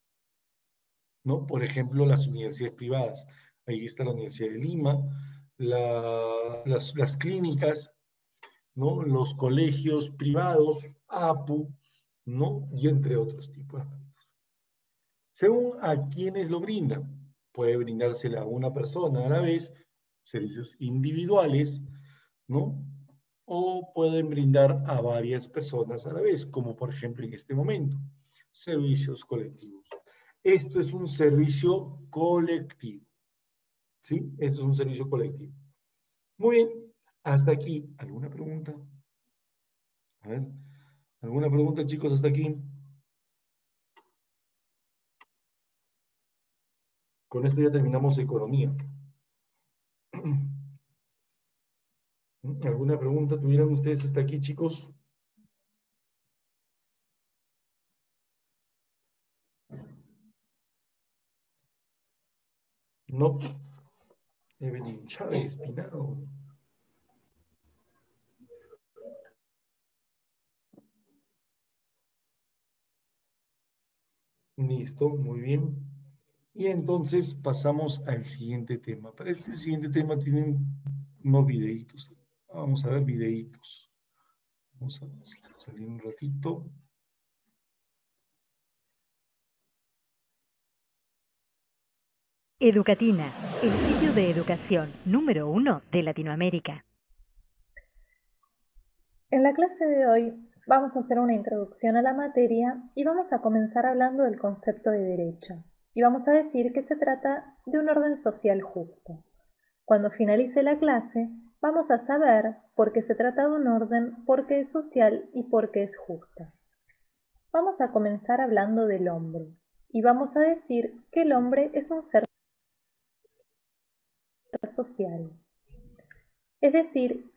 ¿no? Por ejemplo, las universidades privadas. Ahí está la Universidad de Lima, las clínicas, ¿no? Los colegios privados, APU, ¿no? Y entre otros tipos. Según a quienes lo brindan, puede brindársela a una persona a la vez, servicios individuales, ¿no? O pueden brindar a varias personas a la vez, como por ejemplo en este momento, servicios colectivos. Esto es un servicio colectivo, ¿sí? Esto es un servicio colectivo. Muy bien, hasta aquí, ¿alguna pregunta? A ver, ¿Alguna pregunta, chicos, hasta aquí? Con esto ya terminamos economía. ¿Alguna pregunta tuvieran ustedes hasta aquí, chicos? No. Evelyn Chávez, Pinado. Listo, muy bien. Y entonces pasamos al siguiente tema. Para este siguiente tema tienen unos videitos. Vamos a ver videitos. Vamos a salir un ratito. Educatina, el sitio de educación número 1 de Latinoamérica. En la clase de hoy vamos a hacer una introducción a la materia y vamos a comenzar hablando del concepto de derecho. Y vamos a decir que se trata de un orden social justo. Cuando finalice la clase, vamos a saber por qué se trata de un orden, por qué es social y por qué es justo. Vamos a comenzar hablando del hombre y vamos a decir que el hombre es un ser social. Es decir,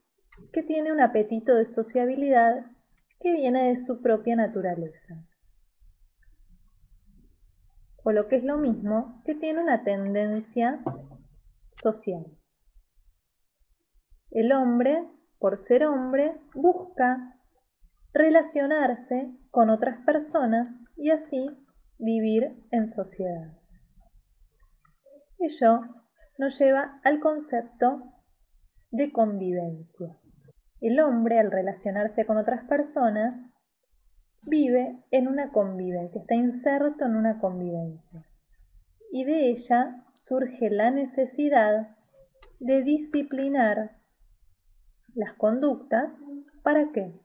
que tiene un apetito de sociabilidad que viene de su propia naturaleza. O lo que es lo mismo, que tiene una tendencia social. El hombre, por ser hombre, busca relacionarse con otras personas y así vivir en sociedad. Ello nos lleva al concepto de convivencia. El hombre, al relacionarse con otras personas, vive en una convivencia, está inserto en una convivencia. Y de ella surge la necesidad de disciplinar las conductas. ¿Para qué?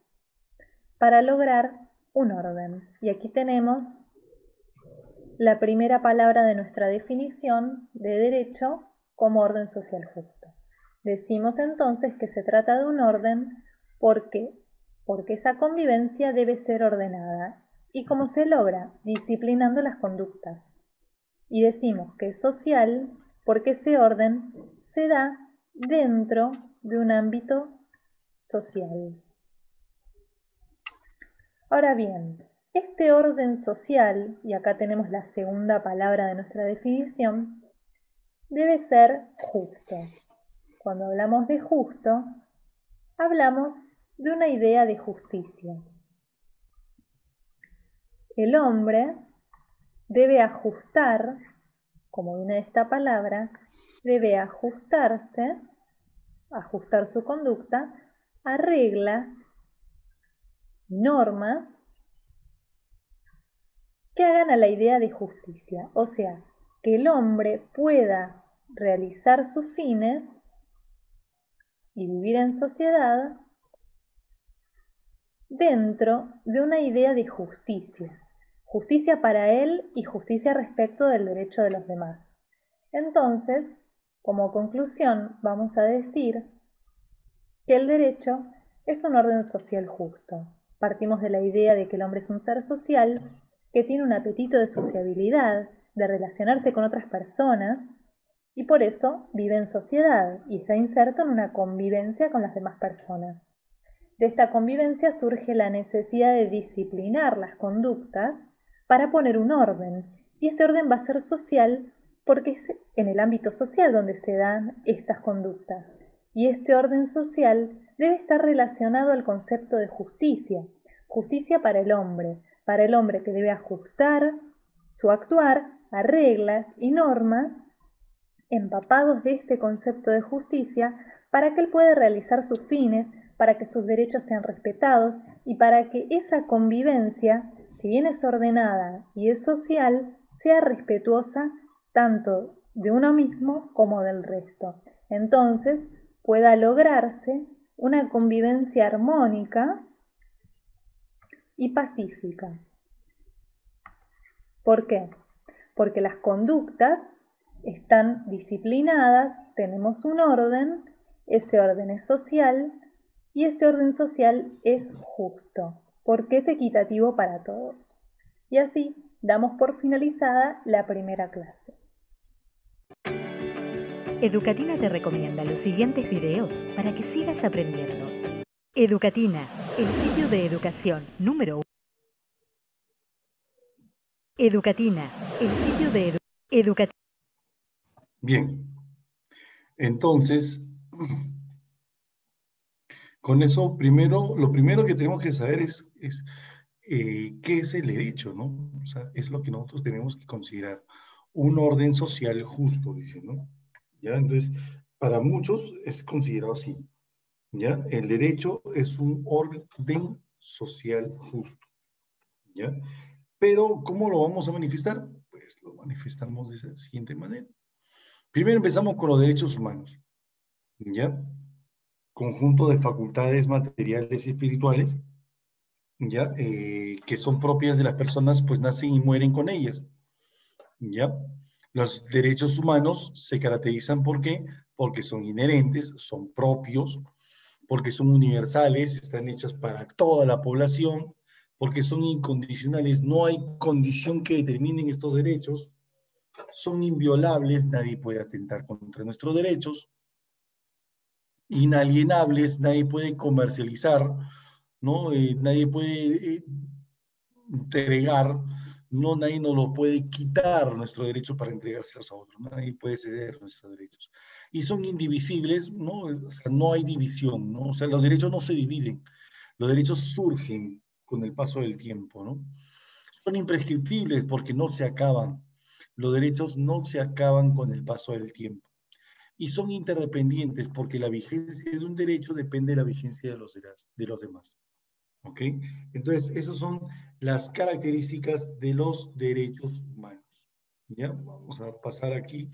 Para lograr un orden. Y aquí tenemos la primera palabra de nuestra definición de derecho como orden social justo. Decimos entonces que se trata de un orden porque esa convivencia debe ser ordenada. ¿Y cómo se logra? Disciplinando las conductas. Y decimos que es social porque ese orden se da dentro de un ámbito social. Ahora bien, este orden social, y acá tenemos la segunda palabra de nuestra definición, debe ser justo. Cuando hablamos de justo, hablamos de una idea de justicia. El hombre debe ajustar, como viene de esta palabra, debe ajustarse, ajustar su conducta a reglas, normas que hagan a la idea de justicia, o sea, que el hombre pueda realizar sus fines y vivir en sociedad dentro de una idea de justicia. Justicia para él y justicia respecto del derecho de los demás. Entonces, como conclusión, vamos a decir que el derecho es un orden social justo. Partimos de la idea de que el hombre es un ser social, que tiene un apetito de sociabilidad, de relacionarse con otras personas, y por eso vive en sociedad y está inserto en una convivencia con las demás personas. De esta convivencia surge la necesidad de disciplinar las conductas para poner un orden. Y este orden va a ser social porque es en el ámbito social donde se dan estas conductas. Y este orden social debe estar relacionado al concepto de justicia. Justicia para el hombre que debe ajustar su actuar a reglas y normas empapados de este concepto de justicia para que él pueda realizar sus fines, para que sus derechos sean respetados y para que esa convivencia, si bien es ordenada y es social, sea respetuosa tanto de uno mismo como del resto. Entonces pueda lograrse una convivencia armónica y pacífica. ¿Por qué? Porque las conductas están disciplinadas, tenemos un orden, ese orden es social y ese orden social es justo. porque es equitativo para todos. Y así damos por finalizada la primera clase. Educatina te recomienda los siguientes videos para que sigas aprendiendo. Educatina, el sitio de educación número 1. Educatina, el sitio de educación. Bien, entonces, con eso, lo primero que tenemos que saber es qué es el derecho, ¿no? O sea, es lo que nosotros tenemos que considerar. Un orden social justo, dice, ¿no? ¿Ya? Entonces, para muchos es considerado así, ¿ya? El derecho es un orden social justo, ¿ya? Pero, ¿cómo lo vamos a manifestar? Pues lo manifestamos de esa siguiente manera. Primero empezamos con los derechos humanos, ¿ya? Conjunto de facultades materiales y espirituales, ¿ya? Que son propias de las personas, pues nacen y mueren con ellas, ¿ya? Los derechos humanos se caracterizan ¿por qué? Porque son inherentes, son propios, porque son universales, están hechas para toda la población, porque son incondicionales, no hay condición que determinen estos derechos, son inviolables, nadie puede atentar contra nuestros derechos, inalienables, nadie puede comercializar, ¿no? Nadie puede entregar, no, nadie nos lo puede quitar nuestro derecho para entregárselos a otros, nadie puede ceder nuestros derechos. Y son indivisibles, ¿no? O sea, no hay división, ¿no? O sea, los derechos no se dividen, los derechos surgen con el paso del tiempo, ¿no? Son imprescriptibles porque no se acaban, los derechos no se acaban con el paso del tiempo. Y son interdependientes porque la vigencia de un derecho depende de la vigencia de los demás. ¿Ok? Entonces, esas son las características de los derechos humanos. ¿Ya? Vamos a pasar aquí.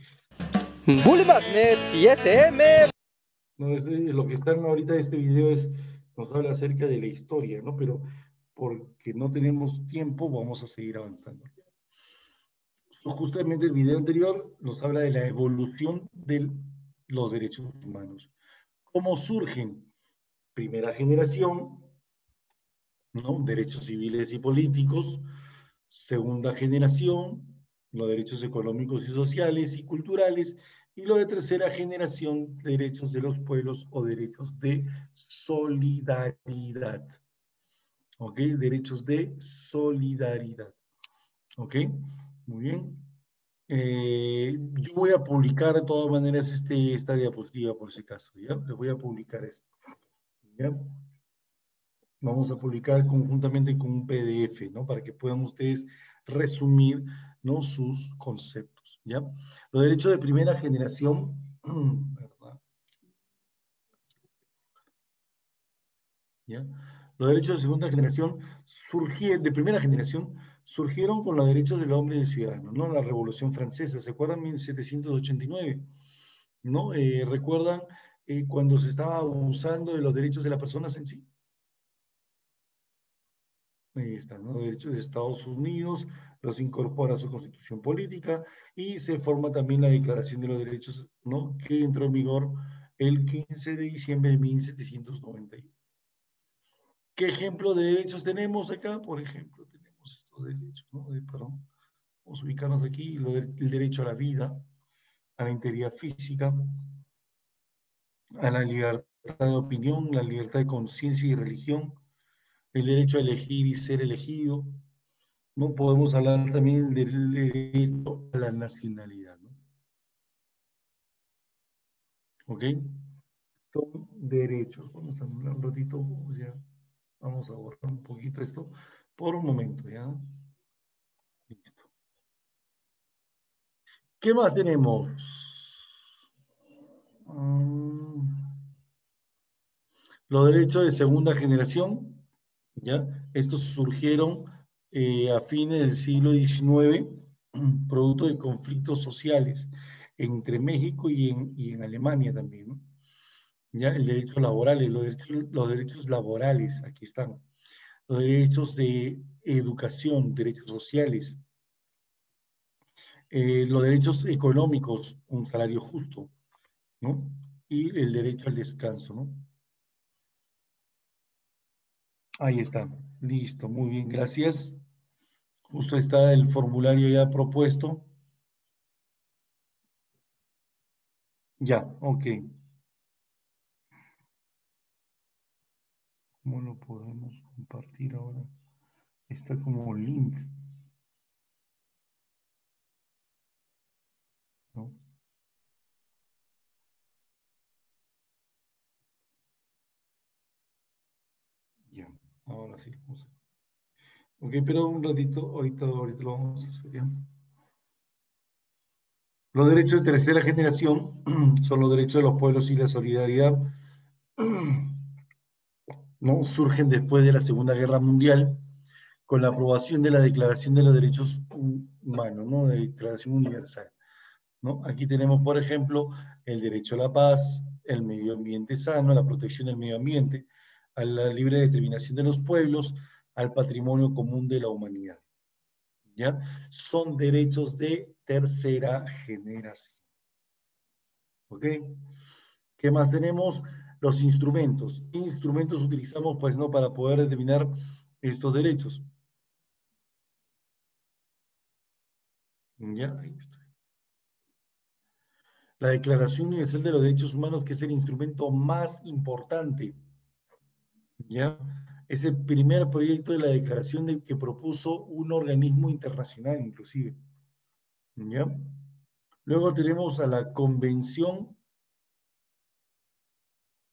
Bully Magnets y SM. No, lo que están ahorita en este video nos habla acerca de la historia, ¿no? Pero porque no tenemos tiempo, vamos a seguir avanzando. Justamente el video anterior nos habla de la evolución de los derechos humanos. ¿Cómo surgen? Primera generación, ¿no? Derechos civiles y políticos. Segunda generación, los derechos económicos y sociales y culturales. Y lo de tercera generación, derechos de los pueblos o derechos de solidaridad. ¿Ok? Derechos de solidaridad. ¿Ok? Muy bien. Yo voy a publicar de todas maneras esta diapositiva por si acaso, ¿ya? Les voy a publicar esto, ¿ya? Vamos a publicar conjuntamente con un PDF, ¿no? Para que puedan ustedes resumir, ¿no? Sus conceptos, ¿ya? Los derechos de primera generación, ¿verdad? ¿Ya? Los derechos de segunda generación de primera generación surgieron con los derechos del hombre y del ciudadano, ¿no? La Revolución Francesa, ¿se acuerdan? 1789, ¿no? ¿Recuerdan cuando se estaba abusando de los derechos de las personas en sí? Ahí están, ¿no? Los derechos de Estados Unidos, los incorpora a su constitución política y se forma también la Declaración de los Derechos, ¿no? Que entró en vigor el 15 de diciembre de 1791. ¿Qué ejemplo de derechos tenemos acá? Por ejemplo, tenemos estos derechos, ¿no? Perdón, vamos a ubicarnos aquí, el derecho a la vida, a la integridad física, a la libertad de opinión, la libertad de conciencia y religión, el derecho a elegir y ser elegido. No podemos hablar también del derecho a la nacionalidad, ¿no? ¿Ok? Son derechos. Vamos a anular un ratito, ya. Vamos a borrar un poquito esto por un momento, ¿ya? Listo. ¿Qué más tenemos? Los derechos de segunda generación, ¿ya? Estos surgieron a fines del siglo XIX, producto de conflictos sociales entre México y en Alemania también, ¿no? ¿Ya? El derecho laboral, los derechos laborales, aquí están. Los derechos de educación, derechos sociales, los derechos económicos, un salario justo, ¿no? Y el derecho al descanso, ¿no? Ahí está. Listo, muy bien, gracias. Justo está el formulario ya propuesto. Ya, ok. ¿Cómo lo podemos compartir ahora? Está como link, ¿no? Ya, ahora sí. Ok, pero un ratito, ahorita lo vamos a hacer ya. Los derechos de tercera generación son los derechos de los pueblos y la solidaridad, ¿no? Surgen después de la Segunda Guerra Mundial con la aprobación de la Declaración de los Derechos Humanos, ¿no? De Declaración Universal, ¿no? Aquí tenemos, por ejemplo, el derecho a la paz, el medio ambiente sano, la protección del medio ambiente, a la libre determinación de los pueblos, al patrimonio común de la humanidad, ¿ya? Son derechos de tercera generación, ¿ok? ¿Qué más tenemos? Los instrumentos. ¿Qué instrumentos utilizamos, pues, no, para poder determinar estos derechos? Ya, ahí está. La Declaración Universal de los Derechos Humanos, que es el instrumento más importante, ¿ya? Es el primer proyecto de la declaración que propuso un organismo internacional, inclusive, ¿ya? Luego tenemos a la Convención,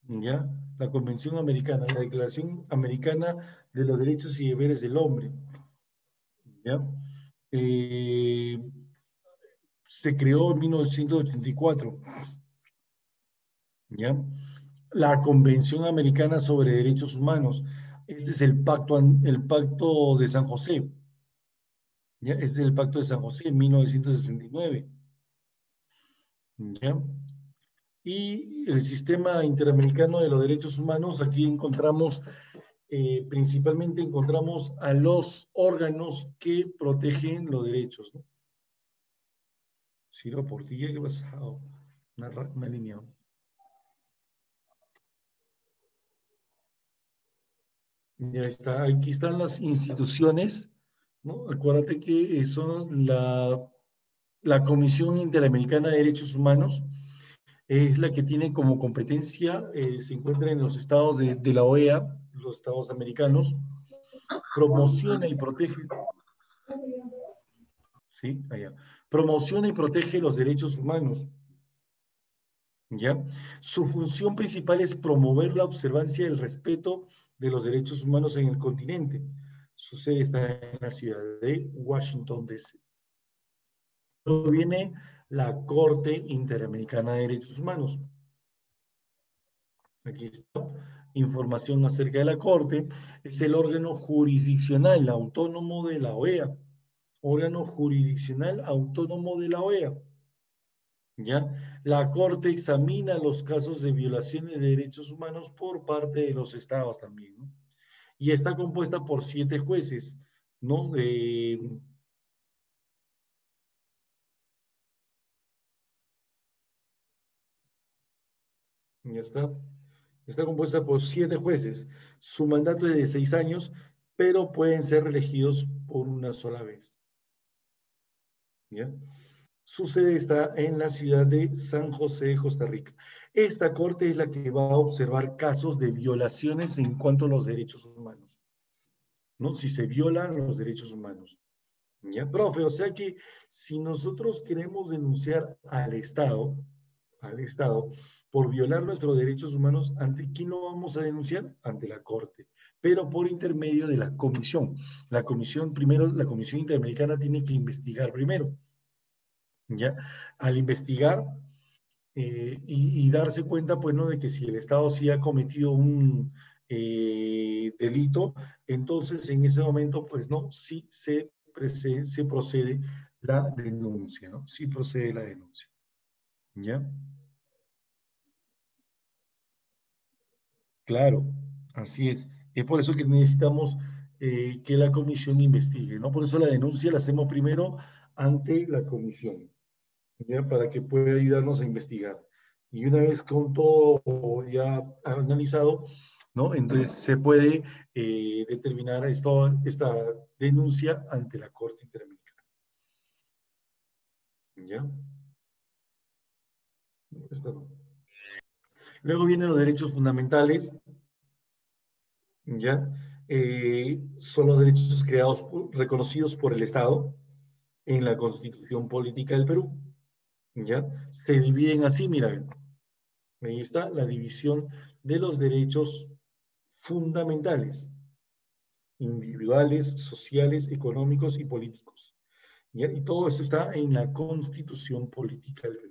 ¿ya? La Convención Americana, la Declaración Americana de los Derechos y Deberes del Hombre, ¿ya? Se creó en 1984, ¿ya? La Convención Americana sobre Derechos Humanos. Este es el pacto de San José. ¿Ya? Este es el Pacto de San José en 1969. ¿Ya? Y el Sistema Interamericano de los Derechos Humanos, aquí encontramos, principalmente encontramos a los órganos que protegen los derechos, ¿no? Ciro Portilla, ¿qué ha pasado? Una línea. Ya está, aquí están las instituciones, ¿no? Acuérdate que son la Comisión Interamericana de Derechos Humanos, es la que tiene como competencia, se encuentra en los estados de la OEA, los estados americanos, promociona y protege, ¿sí? Allá, promociona y protege los derechos humanos, ¿ya? Su función principal es promover la observancia y el respeto de los derechos humanos en el continente. Su sede está en la ciudad de Washington, D.C. Luego viene la Corte Interamericana de Derechos Humanos. Aquí está información acerca de la Corte. Es el órgano jurisdiccional autónomo de la OEA. Órgano jurisdiccional autónomo de la OEA. ¿Ya? La Corte examina los casos de violaciones de derechos humanos por parte de los estados también, ¿no? Y está compuesta por 7 jueces, ¿no? Ya está. Está compuesta por 7 jueces. Su mandato es de 6 años, pero pueden ser reelegidos por una sola vez. ¿Ya? Su sede está en la ciudad de San José, Costa Rica. Esta corte es la que va a observar casos de violaciones en cuanto a los derechos humanos, ¿no? Si se violan los derechos humanos. ¿Ya, profe? O sea que si nosotros queremos denunciar al Estado, por violar nuestros derechos humanos, ¿ante quién lo vamos a denunciar? Ante la Corte, pero por intermedio de la comisión. La comisión interamericana tiene que investigar primero, ¿ya? Al investigar y darse cuenta, pues, ¿no? De que si el Estado sí ha cometido un delito, entonces en ese momento, pues, no, sí se procede la denuncia, ¿no? Sí procede la denuncia, ¿ya? Claro, así es. Es por eso que necesitamos que la comisión investigue, ¿no? Por eso la denuncia la hacemos primero ante la comisión, ¿ya? Para que pueda ayudarnos a investigar. Y una vez con todo ya analizado, ¿no? Entonces se puede determinar esta denuncia ante la Corte Interamericana. ¿Ya? Esta no. Luego vienen los derechos fundamentales, ¿ya? Son los derechos reconocidos por el Estado en la Constitución Política del Perú, ¿ya? Se dividen así, mira, ahí está la división de los derechos fundamentales, individuales, sociales, económicos y políticos, ¿ya? Y todo esto está en la Constitución Política del Perú.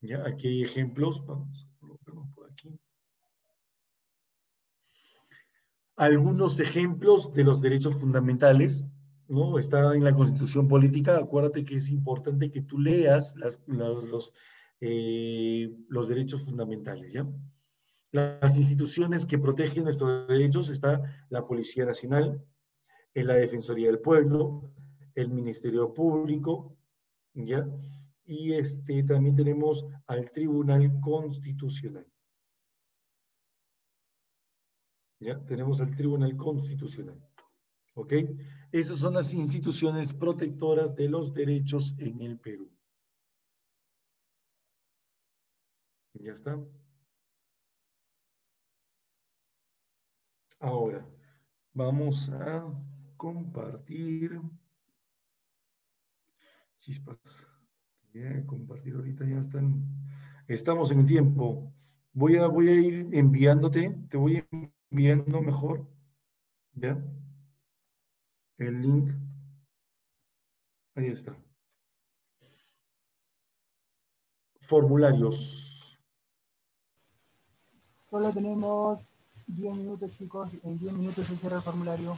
¿Ya? Aquí hay ejemplos, vamos a colocarlo por aquí. Algunos ejemplos de los derechos fundamentales, ¿no? Está en la Constitución Política. Acuérdate que es importante que tú leas los derechos fundamentales, ¿ya? Las instituciones que protegen nuestros derechos está la Policía Nacional, la Defensoría del Pueblo, el Ministerio Público, ¿ya? Y también tenemos al Tribunal Constitucional. ¿Ya? Tenemos al Tribunal Constitucional. ¿Ok? Esas son las instituciones protectoras de los derechos en el Perú. ¿Ya está? Ahora, vamos a compartir. Chispas. Ya, compartir ahorita ya están. Estamos en tiempo. Voy a ir enviándote, te voy enviando mejor, ¿ya? El link. Ahí está. Formularios. Solo tenemos 10 minutos, chicos. En 10 minutos se cierra el formulario.